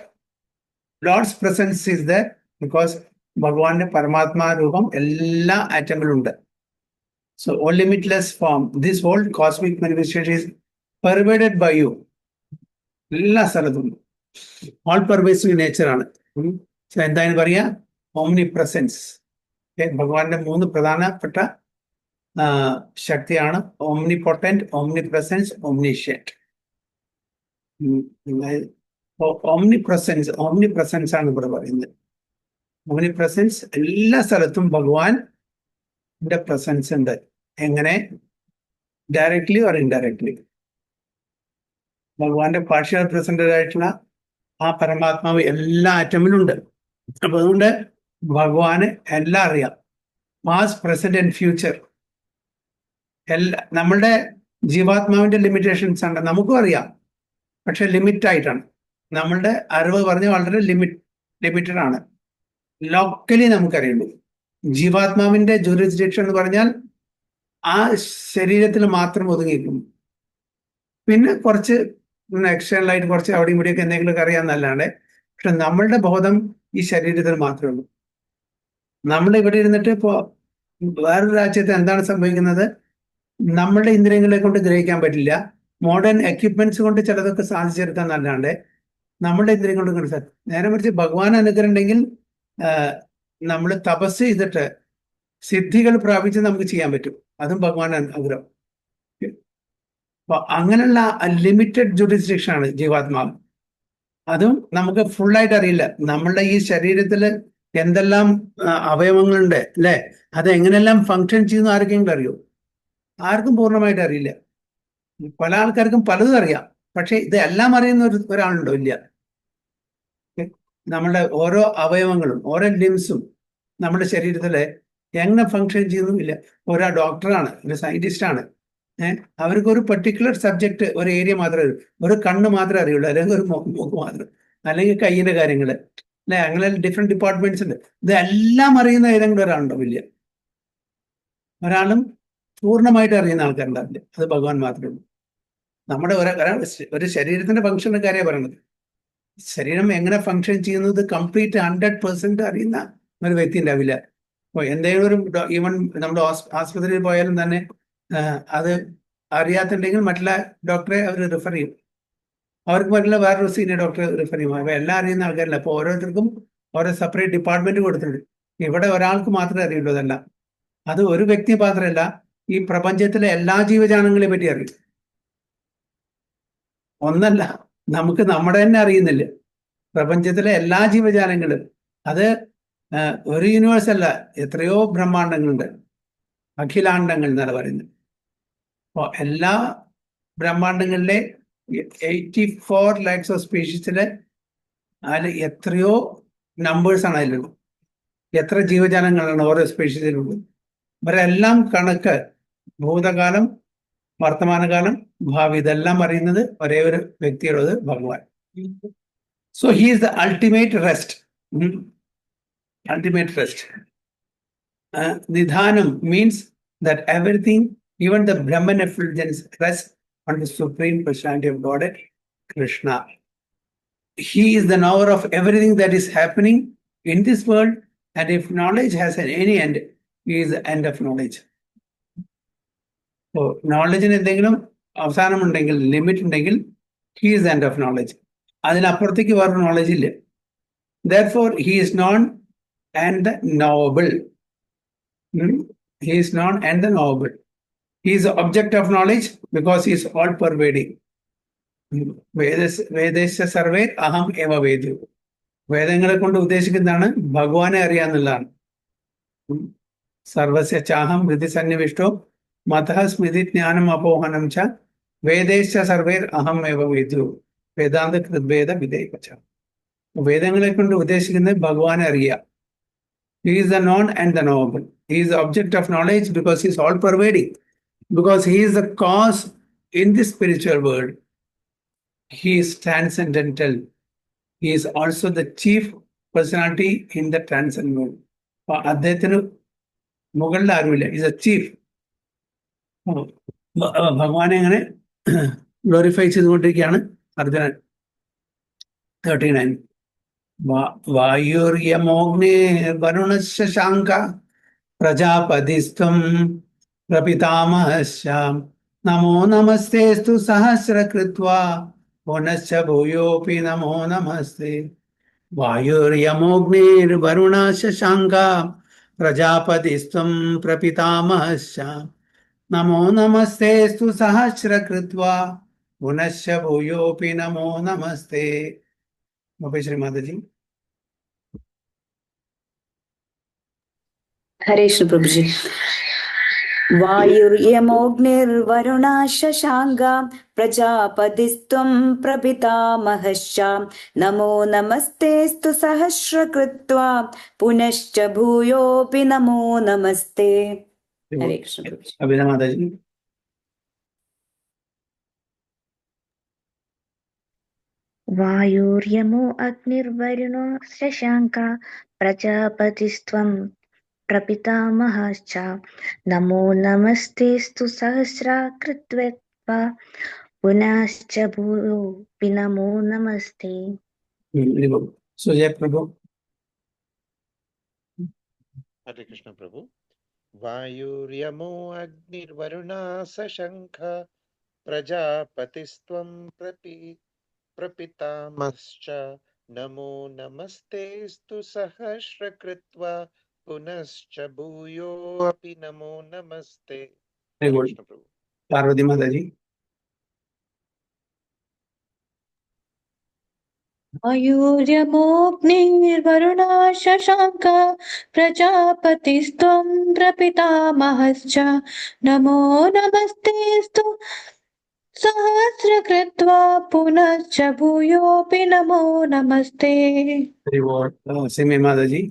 A: Lord's presence is there because ഭഗവാന്റെ പരമാത്മാ രൂപം എല്ലാ ആറ്റമിലും ഉണ്ട്. So, all limitless form, this whole cosmic manifestation is pervaded by you. എല്ലാ സ്ഥലത്തും ഓൾ പെർവേസീവ് നേച്ചർ ആണ്. So എന്തായാലും പറയാ, ഓംനി പ്രസൻസ്. ഭഗവാന്റെ മൂന്ന് പ്രധാനപ്പെട്ട ശക്തിയാണ്: omnipotent, omnipresence, omniscient. Omnipresence ആണ് ഇവിടെ പറയുന്നത്. ഓംനി പ്രസൻസ്, എല്ലാ സ്ഥലത്തും ഭഗവാന്റെ പ്രസൻസ് ഉണ്ട്. എങ്ങനെ? Directly or indirectly. ഭഗവാന്റെ പാർഷ്യൽ പ്രസന്റഡ് ആയിട്ടുള്ള ആ പരമാത്മാവ് എല്ലാ ആറ്റമിലുണ്ട്. അപ്പൊ അതുകൊണ്ട് ഭഗവാന് എല്ലാം അറിയാം. പാസ്റ്റ്, പ്രസന്റ് ആൻഡ് ഫ്യൂച്ചർ നമ്മളുടെ ജീവാത്മാവിന്റെ ലിമിറ്റേഷൻസ് ഉണ്ട്, നമുക്കും അറിയാം. പക്ഷെ ലിമിറ്റ് ആയിട്ടാണ്. നമ്മളുടെ അറിവ് പറഞ്ഞ് വളരെ ലിമിറ്റഡ് ആണ്. ലോക്കലി നമുക്കറിയുള്ളൂ. ജീവാത്മാവിന്റെ ജൂറിസ്ഡിക്ഷൻ എന്ന് പറഞ്ഞാൽ ആ ശരീരത്തിൽ മാത്രം ഒതുങ്ങിയിരിക്കുന്നു. പിന്നെ കുറച്ച് എക്സ്റ്റേണലായിട്ട് കുറച്ച് അവിടെയും ഇവിടെയൊക്കെ എന്തെങ്കിലുമൊക്കെ അറിയാമെന്നല്ലാണ്ട്, പക്ഷെ നമ്മളുടെ ബോധം ഈ ശരീരത്തിൽ മാത്രമേ ഉള്ളൂ. നമ്മൾ ഇവിടെ ഇരുന്നിട്ട് ഇപ്പോൾ വേറൊരു രാജ്യത്ത് എന്താണ് സംഭവിക്കുന്നത് നമ്മളുടെ ഇന്ദ്രിയങ്ങളെ കൊണ്ട് ഗ്രഹിക്കാൻ പറ്റില്ല. മോഡേൺ എക്യുപ്മെന്റ്സ് കൊണ്ട് ചിലതൊക്കെ സാധിച്ചെടുക്കാൻ നല്ലാണ്ട് നമ്മുടെ ഇന്ദ്രിയങ്ങൾ കൊണ്ട് നേരെ മറിച്ച് ഭഗവാൻ അനുഗ്രഹം ഉണ്ടെങ്കിൽ നമ്മൾ തപസ് ചെയ്തിട്ട് സിദ്ധികൾ പ്രാപിച്ച് നമുക്ക് ചെയ്യാൻ പറ്റും. അതും ഭഗവാൻ അനുഗ്രഹം. അപ്പൊ അങ്ങനെയുള്ള ലിമിറ്റഡ് ജുഡിസ്ഡിക്ഷൻ ആണ് ജീവാത്മാവ്. അതും നമുക്ക് ഫുള്ളായിട്ട് അറിയില്ല. നമ്മളുടെ ഈ ശരീരത്തിൽ എന്തെല്ലാം അവയവങ്ങളുണ്ട് അല്ലേ, അത് എങ്ങനെയെല്ലാം ഫങ്ഷൻ ചെയ്യുന്നു ആർക്കെങ്കിലും അറിയോ? ആർക്കും പൂർണ്ണമായിട്ട് അറിയില്ല. പല ആൾക്കാർക്കും പലതും അറിയാം, പക്ഷെ ഇതെല്ലാം അറിയുന്ന ഒരാളുണ്ടോ? ഇല്ല. നമ്മളുടെ ഓരോ അവയവങ്ങളും ഓരോ ലിംസും നമ്മുടെ ശരീരത്തിലെ എങ്ങനെ ഫങ്ഷൻ ചെയ്യുന്നില്ല. ഒരാൾ ഡോക്ടറാണ്, ഒരു സയന്റിസ്റ്റാണ്, അവർക്ക് ഒരു പെർട്ടിക്കുലർ സബ്ജക്റ്റ്, ഒരു ഏരിയ മാത്രമേ അറിയൂ. ഒരു കണ്ണ് മാത്രമേ അറിയുള്ളൂ, അല്ലെങ്കിൽ ഒരു മൂക്ക് മാത്രം, അല്ലെങ്കിൽ കയ്യിന്റെ കാര്യങ്ങൾ അല്ലെ, അങ്ങനെ ഡിഫറെന്റ് ഡിപ്പാർട്ട്മെന്റ്സ് ഉണ്ട്. ഇതെല്ലാം അറിയുന്ന ഏതെങ്കിലും ഒരാളുണ്ടോ? ഇല്ല. ഒരാളും പൂർണ്ണമായിട്ട് അറിയുന്ന ആൾക്കാരുണ്ടാവില്ല. അത് ഭഗവാൻ മാത്രമേ ഉള്ളൂ. നമ്മുടെ ഒരു ശരീരത്തിന്റെ ഫംഗ്ഷന്റെ കാര്യമാണ് പറയുന്നത്. ശരീരം എങ്ങനെ ഫങ്ഷൻ ചെയ്യുന്നത് കംപ്ലീറ്റ് 100% അറിയുന്ന ഒരു വ്യക്തി ഉണ്ടാവില്ല. അപ്പോൾ എന്തെങ്കിലും ഒരു ഈവൻ നമ്മുടെ ആസ്പത്രിയിൽ പോയാലും തന്നെ അത് അറിയാത്തുണ്ടെങ്കിൽ മറ്റുള്ള ഡോക്ടറെ അവർ റിഫർ ചെയ്യും. അവർക്ക് മറ്റുള്ള വേറൊരു സീനിയർ ഡോക്ടറെ റിഫർ ചെയ്യും. അപ്പോൾ എല്ലാം അറിയുന്ന ആൾക്കാരില്ല. അപ്പോൾ ഓരോരുത്തർക്കും ഓരോ സെപ്പറേറ്റ് ഡിപ്പാർട്ട്മെന്റ് കൊടുത്തിട്ടുണ്ട്. ഇവിടെ ഒരാൾക്ക് മാത്രമേ അറിയുള്ളൂ. അതല്ല, അത് ഒരു വ്യക്തി മാത്രമല്ല, ഈ പ്രപഞ്ചത്തിലെ എല്ലാ ജീവജാലങ്ങളെ പറ്റി അറിയും. ഒന്നല്ല, നമുക്ക് നമ്മുടെ തന്നെ അറിയുന്നില്ല. പ്രപഞ്ചത്തിലെ എല്ലാ ജീവജാലങ്ങളും, അത് ഒരു യൂണിവേഴ്സ് അല്ല, എത്രയോ ബ്രഹ്മാണ്ടങ്ങളുണ്ട്, അഖിലാണ്ടങ്ങൾ എന്നാണ് പറയുന്നത്. അപ്പോൾ എല്ലാ ബ്രഹ്മാണ്ടങ്ങളിലെ 84 lakhs ഓഫ് സ്പീഷീസിലെ അതിൽ എത്രയോ നമ്പേഴ്സാണ് അതിലുള്ളത്. എത്ര ജീവജാലങ്ങളാണ് ഓരോ സ്പീഷീസിലുള്ളത്. ഇവരെല്ലാം കണക്ക് ഭൂതകാലം, വർത്തമാനകാലം, ഭാവി, ഇതെല്ലാം അറിയുന്നത് ഒരേ ഒരു വ്യക്തിയുള്ളത് ഭഗവാൻ. So he is the ultimate rest. Ultimate rest. Nidhanam means that everything, even the Brahman effulgence, rests on the Supreme Personality of Godhead, Krishna. He is the knower of everything that is happening in this world, and if knowledge has any end, he is the end of knowledge. So, knowledge in എന്തെങ്കിലും അവസാനം ഉണ്ടെങ്കിൽ, limit ഉണ്ടെങ്കിൽ, He is the end of knowledge. അതിനപ്പുറത്തേക്ക് വേറെ knowledge ഇല്ല. Therefore, he is known and the knowable. He is known and the knowable. He is the object of knowledge because he is all pervading. വേദസ്യ സർവേ അഹം എവ വേദു. വേദങ്ങളെ കൊണ്ട് ഉദ്ദേശിക്കുന്നതാണ് ഭഗവാനെ അറിയാന്നുള്ളതാണ്. സർവസ്യ ചാഹം ഹൃദി സന്നിവിഷ്ടോ മതഃ സ്മൃതി ജ്ഞാനം അപോഹനം ച വേദേശ്ച സർവേ അഹം എവ വേദു വേദാന്ത കൃദ്വേദ വിധേയപച്ച. വേദങ്ങളെ കൊണ്ട് ഉദ്ദേശിക്കുന്നത് ഭഗവാനെ അറിയുക. He is the known and the knowable. He is the object of knowledge because he is all pervading. Because he is the cause in the spiritual world. He is transcendental. He is also the chief personality in the transcendent world. അദ്ദേഹത്തിന് മുകളിൽ ആരുമില്ല. Is A chief. ഭഗവാനെ അങ്ങനെ glorify ചെയ്തുകൊണ്ടിരിക്കുകയാണ് അർജുനൻ. 39. വായുർയമോഗ്നിർവരുണശ്ച ശാങ്ക പ്രജാപതിസ്ത്വം പ്രപിതാമഹശ്ച നമോ നമസ്തേസ്തു സഹസ്രകൃത്വാ പുനശ്ച ഭൂയോപി നമോ നമസ്തേ. വായുർയമോഗ്നിർവരുണശ്ച ശാങ്ക പ്രജാപതിസ്ത്വം പ്രപിതാമഹശ്ച നമോ നമസ്തേസ്തു സഹസ്രകൃത്വാ പുനശ്ച ഭൂയോപി നമോ നമസ്തേ. ശ്രീ മാതാജി.
B: ഹരേ കൃഷ്ണ പ്രഭുജി. വായുർയമോഗ്നിർവരുണ ശശാങ്ക പ്രജാപതിസ്ത്വം പ്രപിതാമഹശ്ച നമോ നമസ്തേസ്തു സഹസ്രകൃത്വാ പുനശ്ച ഭൂയോപി നമോ നമസ്തേ. ഹരേ കൃഷ്ണ പ്രഭുജി.
A: അഭിന മാതാജി.
F: വായുര്യമോ അഗ്നിർവരുണോ ശശാങ്ക പ്രജാപതിസ്ത്വം പ്രപിതാമഹശ്ച നമോ നമസ്തേസ്തു സഹസ്രകൃത്വാ പുനശ്ച ഭൂയോപി നമോ നമസ്തേ.
A: സുജയ പ്രഭു.
D: ഹരേ കൃഷ്ണ പ്രഭു. വായുര്യമോ അഗ്നിർവരുണാ സശംഖ പ്രജാപതിസ്ത്വം പ്രപിതാമഹശ്ച നമോ നമസ്തേസ്തു സഹസ്രകൃത്വാ പുനശ്ച ഭൂയോപി നമോ നമസ്തേ. കൃഷ്ണ പ്രഭു.
A: പാർവതി മാതാജി.
E: വായുര്യമോഗ്നിർവരുണ ശശാങ്ക പ്രജാപതിസ്ത്വം പ്രപിതാമഹശ്ച നമോ നമസ്തേസ്തു സഹസ്രകൃത്വാ പുനശ്ച ഭൂയോപി നമോ നമസ്തേ.
A: സിമി മാതാജി.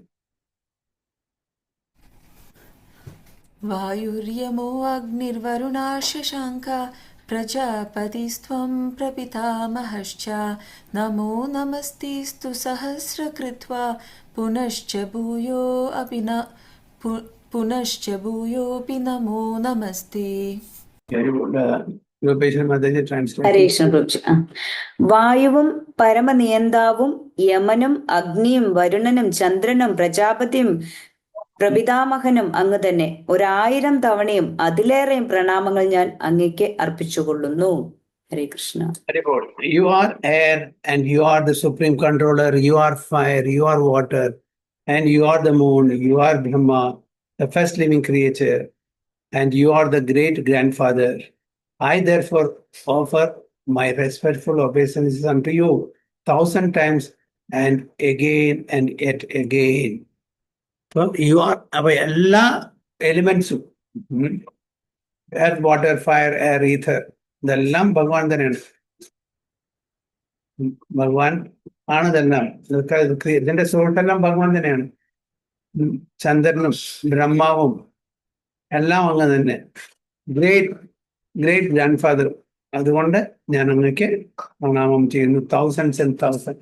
C: വായുര്യമോ അഗ്നിർവരുണാ ശശാങ്ക പ്രജാപതിസ്ത്വം പ്രപിതാമഹശ്ച നമോ നമസ്തേസ്തു സഹസ്രകൃത്വാ പുനശ്ച ഭൂയോപി നമോ നമസ്തേ.
B: ഹരേ കൃഷ്ണ പ്രഭുജി. വായുവും പരമനിയന്താവും യമനും അഗ്നിയും വരുണനും ചന്ദ്രനും പ്രജാപതിയും പ്രപിതാമഹനും അങ്ങ് തന്നെ. 1000 തവണയും അതിലേറെയും പ്രണാമങ്ങൾ ഞാൻ അങ്ങേക്ക് അർപ്പിച്ചുകൊള്ളുന്നു. ഹരേ Krishna.
A: You are air and you are the supreme controller. You are fire, you are water, and you are the moon. You are Brahma, the first living creature, and you are the great grandfather. I therefore offer my respectful obeisances unto you 1000 times and yet again. So you are എല്ലാ എലിമെന്റ്സും earth, water, fire, air, ether ഇതെല്ലാം ഭഗവാൻ തന്നെയാണ്. ഭഗവാൻ ആണ് ഇതെല്ലാം. ഇതിന്റെ സോൾട്ടെല്ലാം ഭഗവാൻ തന്നെയാണ്. ചന്ദ്രനും ബ്രഹ്മാവും എല്ലാം അങ്ങ് തന്നെ. Great grand father. അതുകൊണ്ട് ഞാൻ അങ്ങക്ക് പ്രണാമം ചെയ്യുന്നു. 1000s and 1000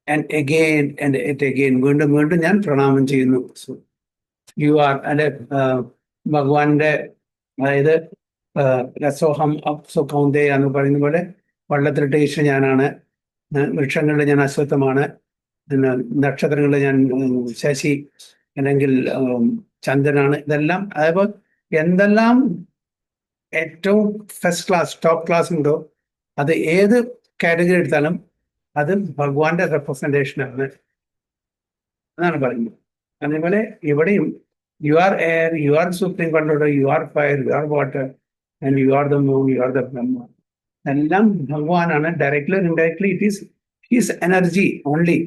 A: and again and yet again. വീണ്ടും വീണ്ടും ഞാൻ പ്രണാമം ചെയ്യുന്നു. യു ആർ അല്ലെ ഭഗവാന്റെ, അതായത് രസോഹം അപ്സുഖൗന്ദേ എന്ന് പറയുന്ന പോലെ വള്ളത്തിലിട്ട ഈശ്വരൻ ഞാനാണ്. വൃക്ഷങ്ങളുടെ ഞാൻ അശ്വത്ഥമാണ്. പിന്നെ നക്ഷത്രങ്ങളുടെ ഞാൻ ശശി അല്ലെങ്കിൽ ചന്ദ്രനാണ്. ഇതെല്ലാം അതേപോലെ എന്തെല്ലാം ഏറ്റവും ഫസ്റ്റ് ക്ലാസ് ടോപ്പ് ക്ലാസ് ഉണ്ടോ അത് ഏത് കാറ്റഗറി എടുത്താലും അത് ഭഗവാന്റെ റെപ്രസെന്റേഷൻ ആണ് എന്നാണ് പറയുന്നത്. അതേപോലെ ഇവിടെയും you are air, you are supreme controller, you are fire, you are water and you are the moon, you are the Brahma. എല്ലാം ഭഗവാനാണ്. Directly indirectly it is his energy only.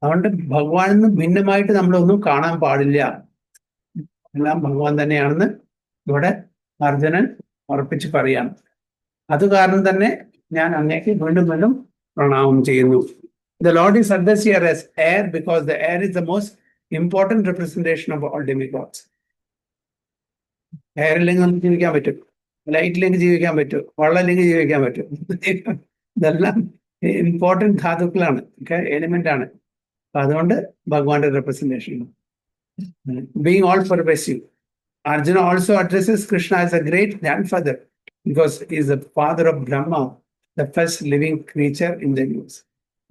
A: അതുകൊണ്ട് ഭഗവാനിൽ നിന്ന് ഭിന്നമായിട്ട് നമ്മളൊന്നും കാണാൻ പാടില്ല. എല്ലാം ഭഗവാൻ തന്നെയാണെന്ന് ഇവിടെ അർജുനൻ ഉറപ്പിച്ച് പറയാം. അത് കാരണം തന്നെ ഞാൻ അങ്ങേക്ക് വീണ്ടും വീണ്ടും പ്രണാമം ചെയ്യുന്നു. The Lord is addressed here as air because the air is the most important representation of all demigods. Air ഇല്ലെങ്കിൽ നമുക്ക് ജീവിക്കാൻ പറ്റും, ലൈറ്റ് ഇല്ലെങ്കിൽ ജീവിക്കാൻ പറ്റും, വെള്ളം ഇല്ലെങ്കിൽ ജീവിക്കാൻ പറ്റും. ഇതെല്ലാം ഇമ്പോർട്ടൻറ്റ് ധാതുക്കളാണ്, എലിമെന്റ് ആണ്. അതുകൊണ്ട് ഭഗവാന്റെ representation. Being all pervasive, Arjuna also addresses Krishna as a great grandfather because he is the father of Brahma, the first living creature in the universe.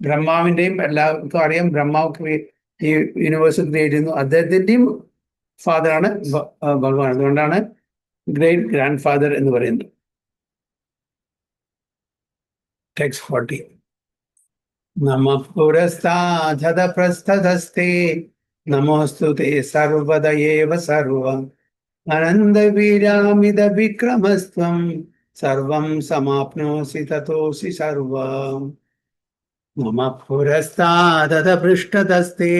A: ബ്രഹ്മാവിൻ്റെയും എല്ലാവർക്കും അറിയാം, ബ്രഹ്മാവ് ഈ യൂണിവേഴ്സ് ക്രിയേറ്റ് ചെയ്യുന്നു, അദ്ദേഹത്തിൻ്റെയും ഫാദറാണ് ഭഗവാൻ. അതുകൊണ്ടാണ് ഗ്രേറ്റ് ഗ്രാൻഡ് ഫാദർ എന്ന് പറയുന്നത്. Text 40. നമഃ പുരസ്താദ പ്രസ്ഥതസ്തേ നമോസ്തു തേ സർവദ ഏവ സർവം അനന്തവീര്യാമിത വിക്രമസ്ത്വം സർവം സമാപ്നോസി തതോസി സർവം. നമഃ പുരസ്താദ പൃഷ്ഠതസ്തേ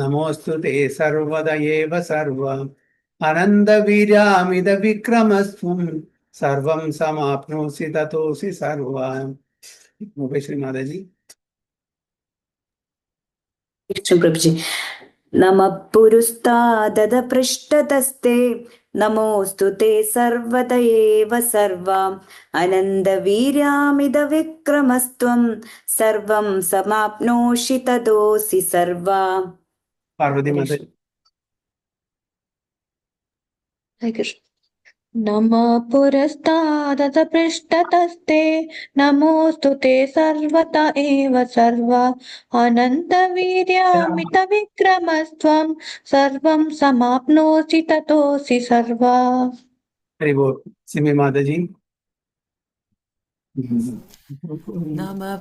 A: നമോസ്തു തേ സർവദ ഏവ സർവം അനന്തവീര്യാമിത വിക്രമസ്ത്വം സർവം സമാപ്നോസി തതോസി സർവം. ശ്രീ മാതാജി.
B: പ്രഭുജി. നമഃ പുരസ്താദ പൃഷ്ഠതസ്തേ നമോസ്തു തേ സർവദ ഏവ സർവം അനന്തവീര്യാമിത വിക്രമസ്ത്വം സർവം സമാപ്നോഷി തതോസി സർവം.
A: പാർവതി മാതാജി.
E: नमः पुरस्तादत पृष्ठतस्ते नमोऽस्तु ते सर्वत एव सर्वा अनन्तवीर्यामितविक्रमस्त्वं सर्वं समाप्नोसि ततोऽसि सर्वा.
A: हरि बोल. सिमी माताजी.
C: नमः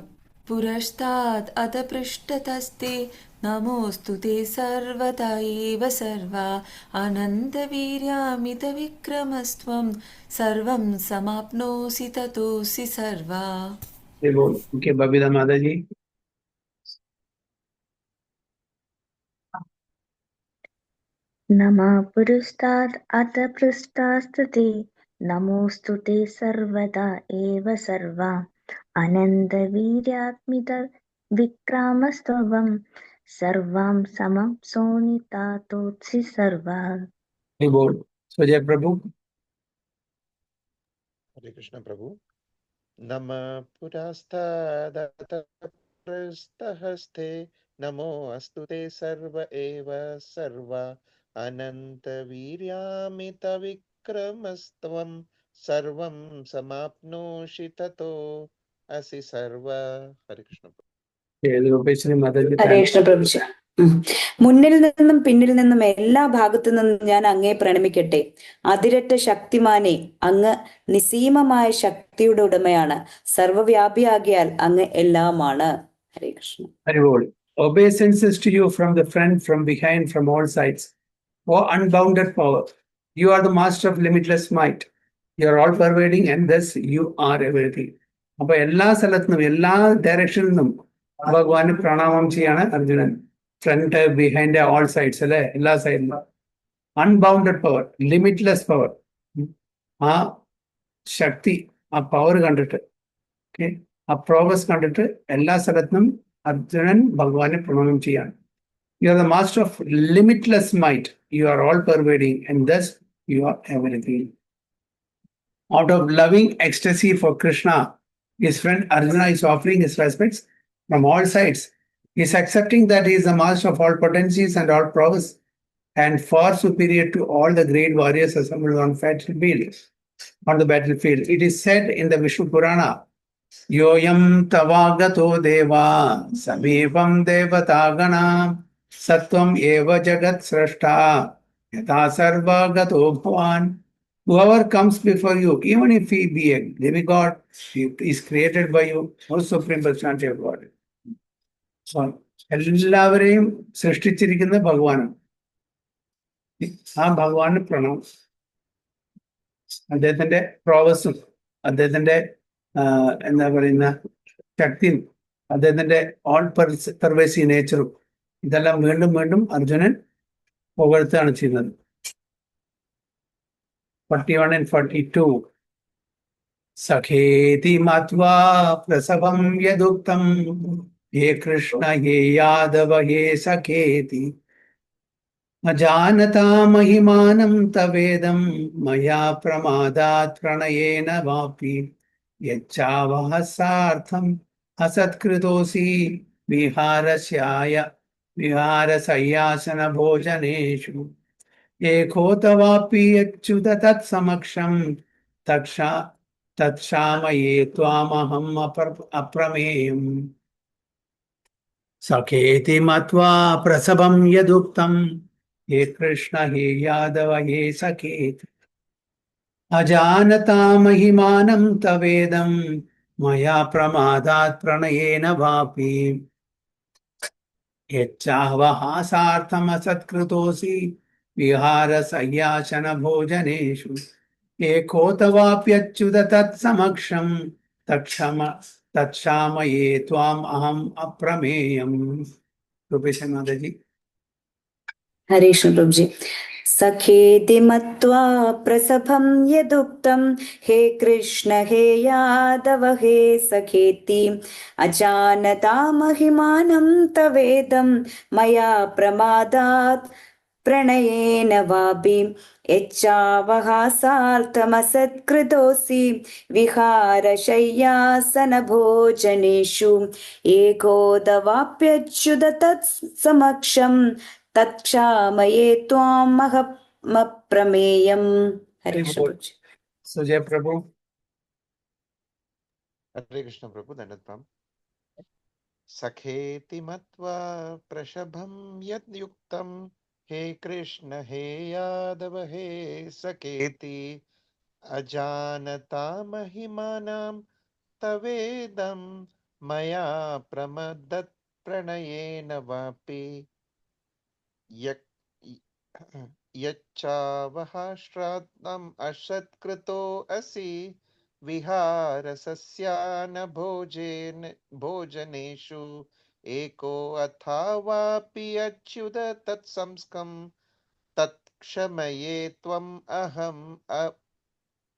C: पुरस्तात् अथ पृष्ठतस्ते नमोऽस्तु ते सर्वदा एव सर्वा अनन्तवीर्यामितविक्रमस्त्वं सर्वं समाप्नोसि ततोऽसि सर्वा.
A: हरि बोल. ओके, बबीता माताजी.
F: नमः पुरस्तात् अथ पृष्ठास्तुते नमोऽस्तु ते सर्वदा एव सर्वा अनन्तवीर्यात्मित विक्रामस्त्वं सर्वं समप्सोनितातोत्सि सर्वा.
A: हरि बोल. सुजय प्रभु.
D: हरे कृष्ण प्रभु. नमः पुरस्ताद पृष्ठहस्ते नमो अस्तु ते सर्व एव सर्वा अनन्तवीर्यामित विक्रमस्त्वं सर्वं समाप्नोषि ततो असि सर्वा. हरे कृष्ण प्रभु.
B: ഹരേ കൃഷ്ണ പ്രഭുജി. മുന്നിൽ നിന്നും പിന്നിൽ നിന്നും എല്ലാ ഭാഗത്തു നിന്നും ഞാൻ അങ്ങേ പ്രണമിക്കട്ടെ. അതിരറ്റ ശക്തിമാനെ, അങ്ങ് നിസീമമായ ശക്തിയുടെ ഉടമയാണ്. സർവവ്യാപിയാകിയാൽ അങ്ങ് എല്ലാമാണ്. ഹരേ Krishna.
A: Hare Bol. Obeisances to you from the front, from behind, from all sides. O unbounded power, you are the master of limitless might. You are all pervading and thus you are everything. അപ്പൊ എല്ലാ സ്ഥലത്തുനിന്നും എല്ലാ ഡയറക്ഷനിൽ നിന്നും ഭഗവാന് പ്രണാമം ചെയ്യാണ് Arjunan. Front, behind, all sides അല്ലെ, എല്ലാ സൈഡിലും. Unbounded power, limitless power. ആ ശക്തി, ആ പവർ കണ്ടിട്ട്, ആ പ്രോഗ്രസ് കണ്ടിട്ട് എല്ലാ സ്ഥലത്തും അർജുനൻ ഭഗവാനെ പ്രണാമം ചെയ്യാണ്. You are the master of limitless might. You are all pervading and thus you are everything. Out of loving ecstasy for Krishna, his friend Arjuna is offering his respects from all sides. He is accepting that he is the master of all potencies and all prowess and far superior to all the great warriors assembled on the battlefield. It is said in the Vishnu Purana, Yoyam tavagato deva samipam devatagana Sattvam eva jagat srashta yata sarva gato bhavan whoever comes before you, even if he be a demigod, he is created by you, or supreme personality of God. So, എല്ലാവരെയും സൃഷ്ടിച്ചിരിക്കുന്ന ഭഗവാനാണ്. ആ ഭഗവാന് പ്രണാമം. അദ്ദേഹത്തിന്റെ പ്രോവസും അദ്ദേഹത്തിന്റെ എന്താ പറയുന്ന ശക്തിയും അദ്ദേഹത്തിന്റെ ഓൾ പെർവേസീവ് നേച്ചറും ഇതെല്ലാം വീണ്ടും വീണ്ടും അർജുനൻ പുകഴ്ത്തുകയാണ് ചെയ്യുന്നത്. 41 and 42. സഖേതി മത്വാ പ്രസവം യദുക്തം ഹേ കൃഷ്ണ ഹേ യാദവ ഹേ സഖേതി അജാനതാ മഹിമാനം തവേദം മയാ പ്രമാദാത് പ്രണയേന വാപി യച്ഛാവഹസാർത്ഥം അസത്കൃതോസി വിഹാരശയ്യാസന ഭോജനേഷു ഏകോതവാപി അച്യുത തത്സമക്ഷം തത്ക്ഷാമയേ ത്വാമഹം അപ്രമേയം. സഖേതി മത്വാ പ്രസവം യദുക്തം ഹേ കൃഷ്ണ ഹേ യാദവ ഹേ സഖേതി അജാനതാ മഹിമാനം തവേദം മയാ പ്രമാദാത് പ്രണയേന വാപി യച്ഛാവഹാസാർത്ഥമസത്കൃതോസി വിഹാരശയ്യാസന ഭോജനേഷു ഏകോതവാപ്യച്യുത തത്സമക്ഷം തത്ക്ഷാമയേ ത്വാം അഹം അപ്രമേയം. രൂപേശൻ മാതാജി.
B: ഹരേ കൃഷ്ണ പ്രഭുജി. സഖേതി മത്വാ പ്രസഭം യദുക്തം ഹേ കൃഷ്ണ ഹേ യാദവ ഹേ സഖേതി അജാനതാ മഹിമാനം തവേദം മയാ പ്രമാദാത് പ്രണയേന വാപി യച്ഛാവഹാസാർത്ഥമസത്കൃതോസി വിഹാരശയ്യാസന ഭോജനേഷു ഏകോദവാപ്യച്യുത തത്സമക്ഷം തത്ക്ഷാമയേ ത്വാമഹമപ്രമേയം. ഹരേ കൃഷ്ണ പ്രഭു.
A: സുജയ പ്രഭു.
D: Hare Krishna Prabhu, Dandatpam. Sakheti matva prashabham yad yuktam he Krishna he Yadava he Saketi ajanata mahimanam tavedam maya pramadat pranayena vapi yacchavaha ashatkruto asi विहारसस्यान भोजनेषु एको अथावापि अच्युत तत्संस्कं तत्क्षमये त्वम् अहम्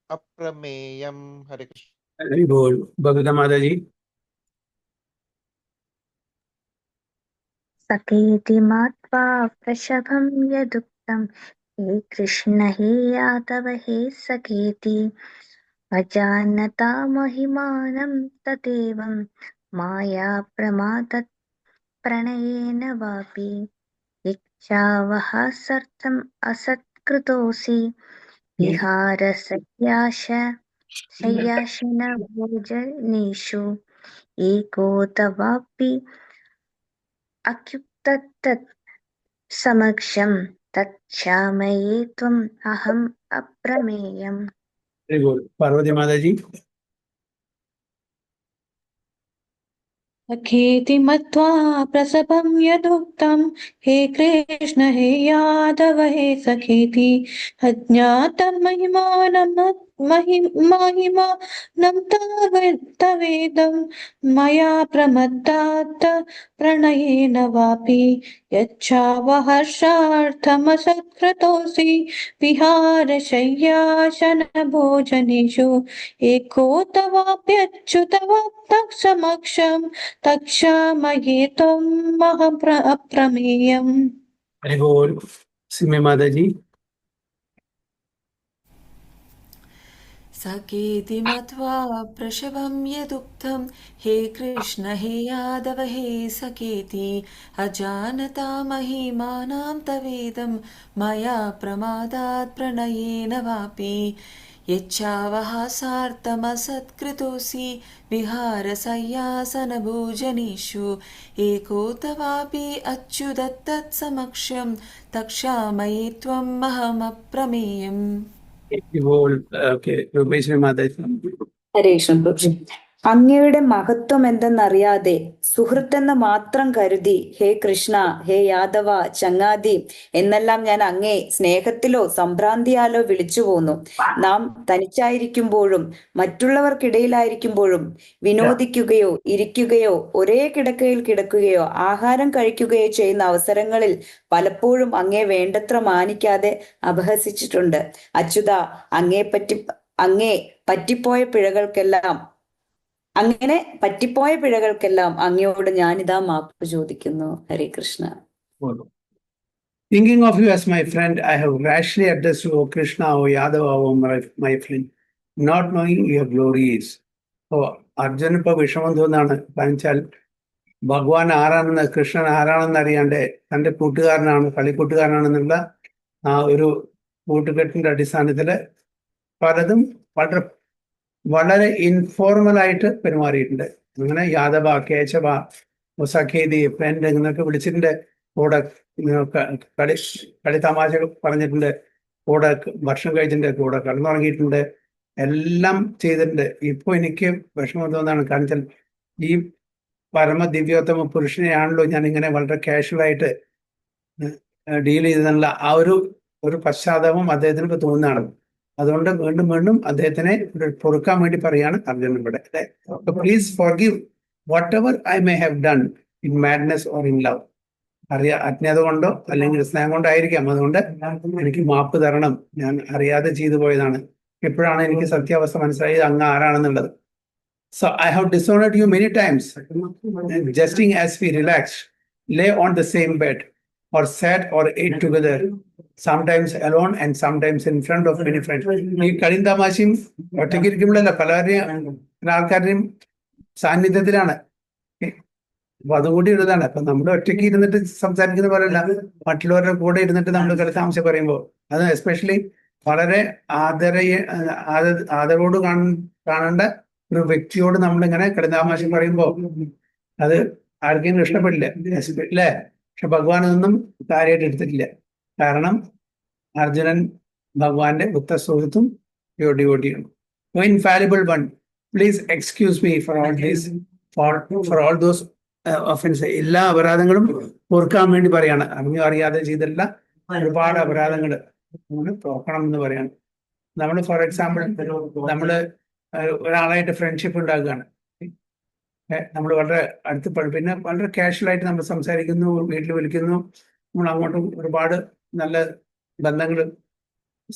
D: अप्रमेयम्. हरे कृष्ण.
A: हरि बोल. भगवता माता जी.
F: सखेति मत्वा प्रसभं यदुक्तं हे कृष्ण हे यादव हे सखेति अजानता महिमानं तदेवं माया प्रमादत् प्रणयेन वापि इच्छावहासार्थम् असत्कृतोऽसि विहारशय्यासन भोजनेषु एको तवापि अच्युततत् समक्षं तत्क्षामये त्वम् अहम् अप्रमेयम्.
A: Very good. पार्वती माता जी.
E: सखेति मत्वा प्रसभं यदुक्तं हे कृष्ण हे यादव हे सखेति अज्ञातं महिमानं तवेदं मया प्रमत्तात् प्रणयेन वापि यच्छावहर्षार्थमसत्कृतोऽसि विहारशय्यासन भोजनेषु एको तवाप्यच्युतवत्तसमक्षं तत्क्षामये त्वम् अप्रमेयम्.
A: हरि बोल. सिमी माता जी.
C: सखेति मत्वा प्रसभं यदुक्तं हे कृष्ण हे यादव हे सखेति अजानता महिमानां तवेदं मया प्रमादात् प्रणयेन वापि यच्छावहासार्थमसत्कृतोऽसि विहारशय्यासनभोजनेषु एको तवापि अच्युत तत्समक्षं तत्क्षामये त्वम् अहमप्रमेयम्.
A: ഇപ്പോൾ രൂപേശ്വരി മാതാ.
B: ഹരേ കൃഷ്ണ പ്രഭു. അങ്ങയുടെ മഹത്വം എന്തെന്നറിയാതെ സുഹൃത്തെന്ന് മാത്രം കരുതി ഹേ കൃഷ്ണ, ഹേ യാദവ, ചങ്ങാതി എന്നെല്ലാം ഞാൻ അങ്ങേ സ്നേഹത്തിലോ സംഭ്രാന്തിയാലോ വിളിച്ചു പോന്നു. നാം തനിച്ചായിരിക്കുമ്പോഴും മറ്റുള്ളവർക്കിടയിലായിരിക്കുമ്പോഴും വിനോദിക്കുകയോ ഇരിക്കുകയോ ഒരേ കിടക്കയിൽ കിടക്കുകയോ ആഹാരം കഴിക്കുകയോ ചെയ്യുന്ന അവസരങ്ങളിൽ പലപ്പോഴും അങ്ങേ വേണ്ടത്ര മാനിക്കാതെ അപഹസിച്ചിട്ടുണ്ട്. അച്യുത, അങ്ങേ പറ്റിപ്പോയ പിഴകൾക്കെല്ലാം അങ്ങയോട് ഞാനിതാ മാപ്പ് ചോദിക്കുന്നു. ഹരേ Krishna.
A: Thinking of you as my friend, I have rashly addressed you, O Krishna, O Yadava, O my friend, not knowing your glories. ഓ, അർജുന ഇപ്പൊ വിഷമം തോന്നാണ്. കാരണം ഭഗവാൻ ആരാണെന്ന്, കൃഷ്ണൻ ആരാണെന്ന് അറിയാണ്ട് തന്റെ കൂട്ടുകാരനാണ്, കളിക്കൂട്ടുകാരനാണെന്നുള്ള ആ ഒരു കൂട്ടുകെട്ടിന്റെ അടിസ്ഥാനത്തില് പലതും വളരെ വളരെ ഇൻഫോർമൽ ആയിട്ട് പെരുമാറിയിട്ടുണ്ട്. അങ്ങനെ യാദവ, കേശവ, സഖേതി, ഫ്രണ്ട് എന്നൊക്കെ വിളിച്ചിട്ടുണ്ട്. കൂടെ കളി തമാശ പറഞ്ഞിട്ടുണ്ട്, കൂടെ ഭക്ഷണം കഴിച്ചിട്ടുണ്ട്, കൂടെ കിടന്നുറങ്ങിയിട്ടുണ്ട്, എല്ലാം ചെയ്തിട്ടുണ്ട്. ഇപ്പൊ എനിക്ക് വിഷമം തോന്നാണ്. കാരണം വെച്ചാൽ ഈ പരമദിവ്യോത്തമ പുരുഷനെയാണല്ലോ ഞാൻ ഇങ്ങനെ വളരെ കാഷ്വൽ ആയിട്ട് ഡീൽ ചെയ്തെന്നുള്ള ആ ഒരു പശ്ചാത്താപം അദ്ദേഹത്തിന് ഇപ്പൊ തോന്നുകയാണ്. അതുകൊണ്ട് വീണ്ടും വീണ്ടും അദ്ദേഹത്തിനെ പൊറുക്കാൻ വേണ്ടി പറയാണ് അർജുനൻ ഇവിടെ. Please forgive whatever I may have done in madness or in love. അജ്ഞത കൊണ്ടോ അല്ലെങ്കിൽ സ്നേഹം കൊണ്ടോ ആയിരിക്കാം. അതുകൊണ്ട് എനിക്ക് മാപ്പ് തരണം, ഞാൻ അറിയാതെ ചെയ്തു പോയതാണ്. ഇപ്പോഴാണ് എനിക്ക് സത്യാവസ്ഥ മനസ്സിലായത് അങ്ങ് ആരാണെന്നുള്ളത്. So I have dishonored you many times, jesting as we relaxed, lay on the same bed, or sat or ate together, sometimes alone and sometimes in front of many friends. ഈ കളിയും തമാശയും ഒറ്റയ്ക്കിരിക്കുമ്പോഴല്ല, പല ആൾക്കാരുടെയും സാന്നിധ്യത്തിലാണ്. അപ്പൊ അതുകൂടി ഉള്ളതാണ്. അപ്പൊ നമ്മൾ ഒറ്റയ്ക്ക് ഇരുന്നിട്ട് സംസാരിക്കുന്ന പോലെയല്ല, മറ്റുള്ളവരുടെ കൂടെ ഇരുന്നിട്ട് നമ്മൾ കളി താമസം പറയുമ്പോൾ അത് എസ്പെഷ്യലി വളരെ ആദരവോട് കാണേണ്ട ഒരു വ്യക്തിയോട് നമ്മളിങ്ങനെ കളിതാമാശം പറയുമ്പോൾ അത് ആർക്കെങ്കിലും ഇഷ്ടപ്പെടില്ല അല്ലേ? പക്ഷെ ഭഗവാൻ ഇതൊന്നും കാര്യമായിട്ട് എടുത്തിട്ടില്ല. കാരണം അർജുനൻ ഭഗവാന്റെ ഉത്തസുഹൃത്തും ഡിവോട്ടിയാണ്. Infallible one, please excuse me for all these for all those offense. എല്ലാ അപരാധങ്ങളും പൊറുക്കാൻ വേണ്ടി പറയാണ്. അറിയാതെ ചെയ്തില്ല ഒരുപാട് അപരാധങ്ങൾ പോക്കണം എന്ന് പറയാണ്. നമ്മൾ ഫോർ എക്സാമ്പിൾ നമ്മള് ഒരാളായിട്ട് ഫ്രണ്ട്ഷിപ്പ് ഉണ്ടാക്കുകയാണ്. നമ്മൾ വളരെ അടുത്ത് പിന്നെ വളരെ കാഷ്വൽ ആയിട്ട് നമ്മൾ സംസാരിക്കുന്നു, വീട്ടിൽ വിളിക്കുന്നു, നമ്മൾ അങ്ങോട്ടും ഒരുപാട് നല്ല ബന്ധങ്ങൾ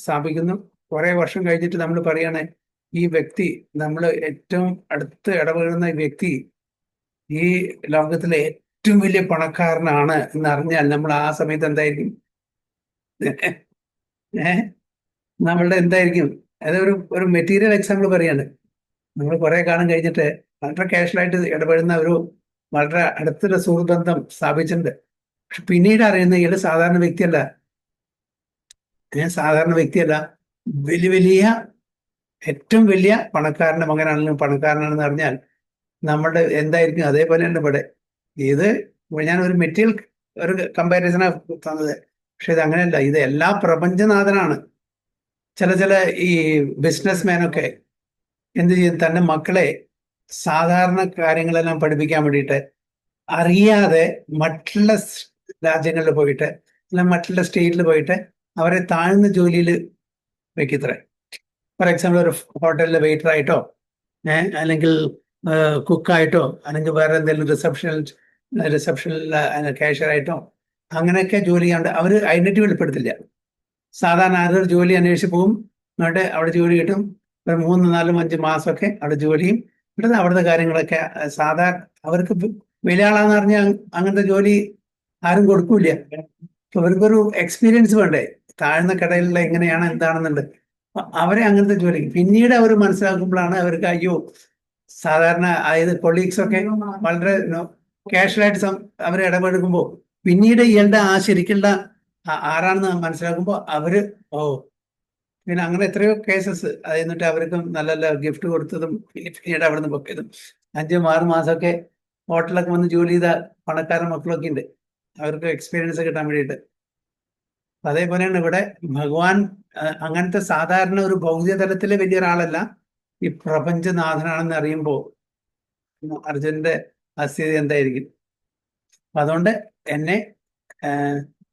A: സ്ഥാപിക്കുന്നു. കുറെ വർഷം കഴിഞ്ഞിട്ട് നമ്മൾ പറയാണ് ഈ വ്യക്തി, നമ്മൾ ഏറ്റവും അടുത്ത് ഇടപെടുന്ന ഈ വ്യക്തി ഈ ലോകത്തിലെ ഏറ്റവും വലിയ പണക്കാരനാണ് എന്നറിഞ്ഞാൽ നമ്മൾ ആ സമയത്ത് എന്തായിരിക്കും? നമ്മളുടെ എന്തായിരിക്കും? അതൊരു മെറ്റീരിയൽ എക്സാമ്പിൾ പറയാണ്. നമ്മൾ കുറെ കാലം കഴിഞ്ഞിട്ട് വളരെ കാഷ്വലായിട്ട് ഇടപെടുന്ന ഒരു വളരെ അടുത്തൊരു സുഹൃബന്ധം സ്ഥാപിച്ചിട്ടുണ്ട്. പക്ഷെ പിന്നീട് അറിയുന്ന ഇയാൾ സാധാരണ വ്യക്തിയല്ല, വലിയ ഏറ്റവും വലിയ പണക്കാരന്റെ മകനാണെങ്കിലും പണക്കാരനാണെന്ന് അറിഞ്ഞാൽ നമ്മളുടെ എന്തായിരിക്കും? അതേപോലെയാണ് ഇവിടെ. ഇത് ഞാൻ ഒരു മെറ്റീരിയൽ ഒരു കമ്പാരിസണാണ് തന്നത്. പക്ഷെ ഇത് അങ്ങനെയല്ല, ഇത് എല്ലാ പ്രപഞ്ചനാഥനാണ്. ചില ഈ ബിസിനസ് മാനൊക്കെ എന്ത് ചെയ്യും? തന്റെ മക്കളെ സാധാരണ കാര്യങ്ങളെല്ലാം പഠിപ്പിക്കാൻ വേണ്ടിയിട്ട് അറിയാതെ മറ്റുള്ള രാജ്യങ്ങളിൽ പോയിട്ട് അല്ലെങ്കിൽ മറ്റുള്ള സ്റ്റേറ്റിൽ പോയിട്ട് അവരെ താഴ്ന്ന ജോലിയിൽ വെക്കത്രേ. ഫോർ എക്സാമ്പിൾ ഒരു ഹോട്ടലിൽ വെയിറ്റർ ആയിട്ടോ അല്ലെങ്കിൽ കുക്കായിട്ടോ അല്ലെങ്കിൽ വേറെ എന്തെങ്കിലും റിസപ്ഷനിൽ കാഷ്യർ ആയിട്ടോ അങ്ങനെയൊക്കെ ജോലി ചെയ്യാണ്ട് അവർ ഐഡന്റിറ്റി വെളിപ്പെടുത്തില്ല. സാധാരണ ആരൊരു ജോലി അന്വേഷിച്ച് പോകും, എന്നിട്ട് അവിടെ ജോലി കിട്ടും. ഒരു 3, 4, 5 മാസമൊക്കെ അവിടെ ജോലിയും എന്നിട്ട് അവിടുത്തെ കാര്യങ്ങളൊക്കെ സാധാരണ അവർക്ക് വലിയ ആളാന്ന് പറഞ്ഞാൽ അങ്ങനത്തെ ജോലി ആരും കൊടുക്കൂല. അവർക്കൊരു എക്സ്പീരിയൻസ് വേണ്ടേ താഴ്ന്ന കടയിലുള്ള എങ്ങനെയാണ് എന്താണെന്നുണ്ട്. അവരെ അങ്ങനത്തെ ജോലി പിന്നീട് അവർ മനസ്സിലാക്കുമ്പോഴാണ് അവർക്ക് അയ്യോ സാധാരണ അതായത് കൊളീഗ്സ് ഒക്കെ വളരെ കാഷ്വലായിട്ട് അവർ ഇടപെടുമ്പോൾ പിന്നീട് ഇയാളുടെ ആ ശരിക്കുള്ള ആരാണെന്ന് മനസ്സിലാക്കുമ്പോൾ അവര് പിന്നെ അങ്ങനെ എത്രയോ കേസസ്. അത് എന്നിട്ട് അവർക്ക് നല്ല നല്ല ഗിഫ്റ്റ് കൊടുത്തതും പിന്നീട് അവിടെ നിന്ന് പൊക്കിയതും 5-6 മാസമൊക്കെ ഹോട്ടലൊക്കെ വന്ന് ജോലി ചെയ്ത പണക്കാരൻ മക്കളൊക്കെ ഉണ്ട്. അവർക്ക് എക്സ്പീരിയൻസ് കിട്ടാൻ വേണ്ടിയിട്ട്. അതേപോലെയാണ് ഇവിടെ ഭഗവാൻ അങ്ങനത്തെ സാധാരണ ഒരു ഭൗതിക തലത്തിലെ വലിയൊരാളല്ല, ഈ പ്രപഞ്ചനാഥനാണെന്ന് അറിയുമ്പോൾ അർജുനന്റെ സ്ഥിതി എന്തായിരിക്കും? അതുകൊണ്ട് എന്നെ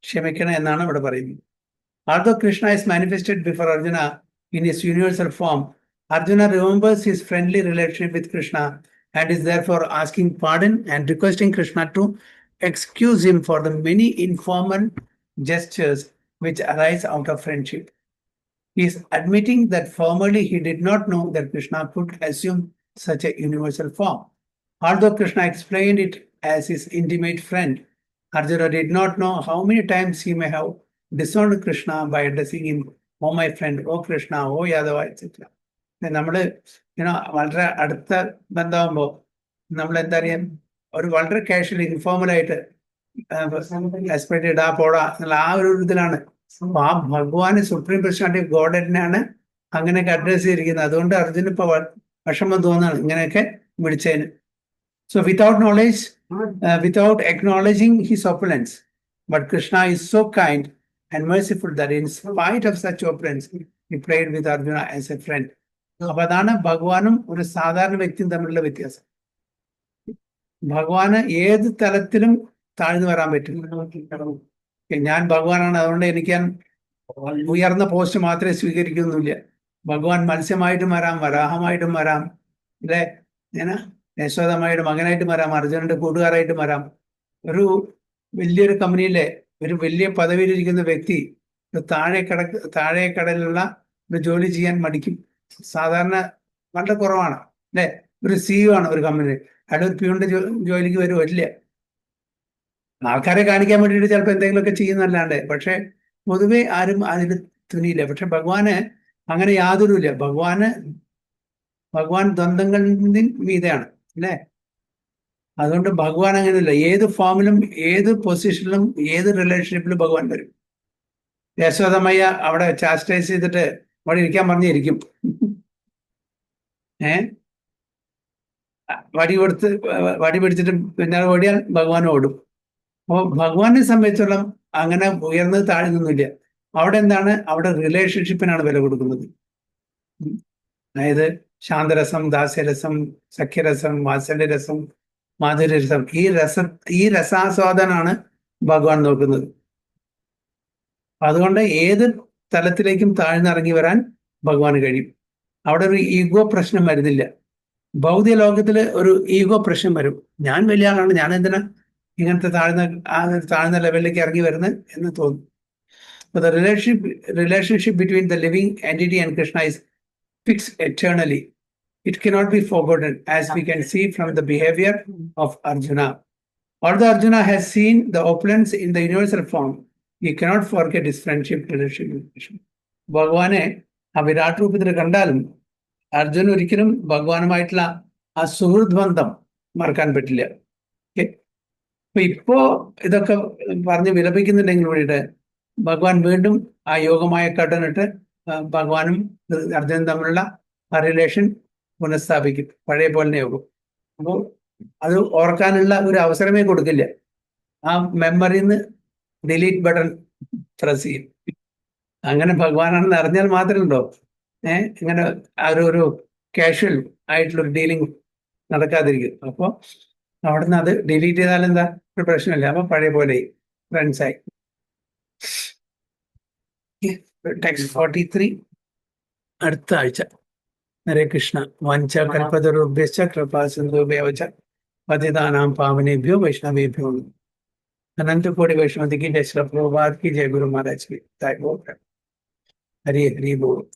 A: ക്ഷമിക്കണം എന്നാണ് ഇവിടെ പറയുന്നത്. Although Krishna is manifested before Arjuna in his universal form, Arjuna remembers his friendly relationship with Krishna and is therefore asking pardon and requesting Krishna to excuse him for the many informal gestures which arise out of friendship. He is admitting that formerly he did not know that Krishna could assume such a universal form. Although Krishna explained it as his intimate friend, Arjuna did not know how many times he may have disowned Krishna by addressing him, "Oh my friend, oh Krishna, oh Yadava," etc. നമ്മള് വളരെ അടുത്ത ബന്ധമാകുമ്പോൾ നമ്മൾ എന്താ അറിയാം, ഒരു വളരെ casual informal ആയിട്ട് expect ഇടാ പോടാ എന്നുള്ള ആ ഒരു ഇതിലാണ്. അപ്പൊ ആ ഭഗവാന് സുപ്രീം പേഴ്സണാലിറ്റി ഓഫ് ഗോഡ് തന്നെയാണ് അങ്ങനെയൊക്കെ അഡ്രസ് ചെയ്തിരിക്കുന്നത്. അതുകൊണ്ട് അർജുന ഇപ്പൊ വിഷമം തോന്നാണ് ഇങ്ങനെയൊക്കെ വിളിച്ചതിന്. So without knowledge, without acknowledging his opulence, but Krishna is so kind and merciful that in spite of such opulence, he prayed with Arjuna as a friend. അപ്പൊ അതാണ് ഭഗവാനും ഒരു സാധാരണ വ്യക്തിയും തമ്മിലുള്ള വ്യത്യാസം. ഭഗവാന് ഏത് തലത്തിലും താഴ്ന്നു വരാൻ പറ്റും. ഞാൻ ഭഗവാനാണ്, അതുകൊണ്ട് എനിക്ക് ഉയർന്ന പോസ്റ്റ് മാത്രമേ സ്വീകരിക്കുന്നില്ല. ഭഗവാൻ മത്സ്യമായിട്ടും വരാം, വരാഹമായിട്ടും വരാം, അല്ലെ, യശോദമായിട്ട് മകനായിട്ടും വരാം, അർജുനന്റെ കൂട്ടുകാരായിട്ടും വരാം. ഒരു വലിയൊരു കമ്പനിയിലെ ഒരു വലിയ പദവിയിലിരിക്കുന്ന വ്യക്തി താഴെ കടലിലുള്ള ഒരു ജോലി ചെയ്യാൻ മടിക്കും. സാധാരണ വളരെ കുറവാണ്, അല്ലെ. ഒരു CEO ആണ് ഒരു കമ്പനി, അയാൾ ഒരു പ്യൂണിന്റെ ജോലിക്ക് വരുമോ? ഇല്ല. ആൾക്കാരെ കാണിക്കാൻ വേണ്ടിയിട്ട് ചിലപ്പോൾ എന്തെങ്കിലുമൊക്കെ ചെയ്യുന്നല്ലാണ്ട്, പക്ഷെ പൊതുവെ ആരും അതിന് തുനിയില്ല. പക്ഷെ ഭഗവാന് അങ്ങനെ യാതൊരുമില്ല. ഭഗവാൻ ദ്വന്ദ്ങ്ങളുടെ മീതെയാണ്, അല്ലേ. അതുകൊണ്ട് ഭഗവാൻ അങ്ങനെയല്ല. ഏത് ഫോമിലും ഏത് പൊസിഷനിലും ഏത് റിലേഷൻഷിപ്പിലും ഭഗവാൻ വരും. യശോദമയ്യ അവിടെ ചാസ്റ്റൈസ് ചെയ്തിട്ട് അവിടെ ഇരിക്കാൻ പറഞ്ഞിരിക്കും. വടി പിടിച്ചിട്ട് പിന്നെ ഓടിയാൽ ഭഗവാൻ ഓടും. അപ്പോൾ ഭഗവാനെ സംബന്ധിച്ചോളം അങ്ങനെ ഉയർന്നത് താഴ്ന്നൊന്നുമില്ല. അവിടെ എന്താണ്? അവിടെ റിലേഷൻഷിപ്പിനാണ് വില കൊടുക്കുന്നത്. അതായത് ശാന്തരസം, ദാസ്യരസം, സഖ്യരസം, വാത്സല്യരസം, മാധുര്യരസം, ഈ രസാസ്വാദനാണ് ഭഗവാൻ നോക്കുന്നത്. അതുകൊണ്ട് ഏത് തലത്തിലേക്കും താഴ്ന്നിറങ്ങി വരാൻ ഭഗവാന് കഴിയും. അവിടെ ഒരു ഈഗോ പ്രശ്നം വരുന്നില്ല. ഭൗതിക ലോകത്തില് ഒരു ഈഗോ പ്രശ്നം വരും. ഞാൻ വലിയ ആളാണ്, ഞാൻ എന്തിനാ ഇങ്ങനത്തെ താഴ്ന്ന ലെവലിലേക്ക് ഇറങ്ങി വരുന്നത് എന്ന് തോന്നും. But the relationship between the living entity and Krishna is fixed eternally. It cannot be forgotten, as we can see from the behavior of Arjuna. Although Arjuna has seen the opulence in the universal form, he cannot forget his relationship with Krishna. ഭഗവാനെ ആ വിരാട് രൂപത്തിൽ കണ്ടാലും അർജുന ഒരിക്കലും ഭഗവാനുമായിട്ടുള്ള ആ സുഹൃത് ബന്ധം മറക്കാൻ പറ്റില്ല. അപ്പൊ ഇപ്പോ ഇതൊക്കെ പറഞ്ഞ് വിലപിക്കുന്നുണ്ടെങ്കിൽ കൂടിയിട്ട് ഭഗവാൻ വീണ്ടും ആ യോഗമായ കടന്നിട്ട് ഭഗവാനും അർജുനും തമ്മിലുള്ള ആ റിലേഷൻ പുനഃസ്ഥാപിക്കും, പഴയ പോലെ യോഗം. അപ്പോൾ അത് ഓർക്കാനുള്ള ഒരു അവസരമേ കൊടുക്കില്ല. ആ മെമ്മറിന്ന് ഡിലീറ്റ് ബട്ടൺ പ്രസ് ചെയ്യും. അങ്ങനെ ഭഗവാനാണെന്ന് അറിഞ്ഞാൽ മാത്രമേ ഉണ്ടോ ഇങ്ങനെ ഒരു കാഷ്വൽ ആയിട്ടുള്ളൊരു ഡീലിംഗ് നടക്കാതിരിക്കും. അപ്പോൾ അവിടുന്ന് അത് ഡിലീറ്റ് ചെയ്താൽ എന്താ ഒരു പ്രശ്നമില്ല. അപ്പൊ പഴയ പോലെ ഫ്രണ്ട്സായി. ടെക്സ്റ്റ് 43 അടുത്ത ആഴ്ച. ഹരേ കൃഷ്ണ. വഞ്ച കൽപതരുഭ്യശ്ച കൃപാ സിന്ധുഭ്യവച പതിതാനാം പാവനേഭ്യോ വൈഷ്ണവേഭ്യോ अनंत कोटि वैष्णव की जय। श्री प्रभुपाद की जय। गुरु महाराज की जय। हरि हरि बोल।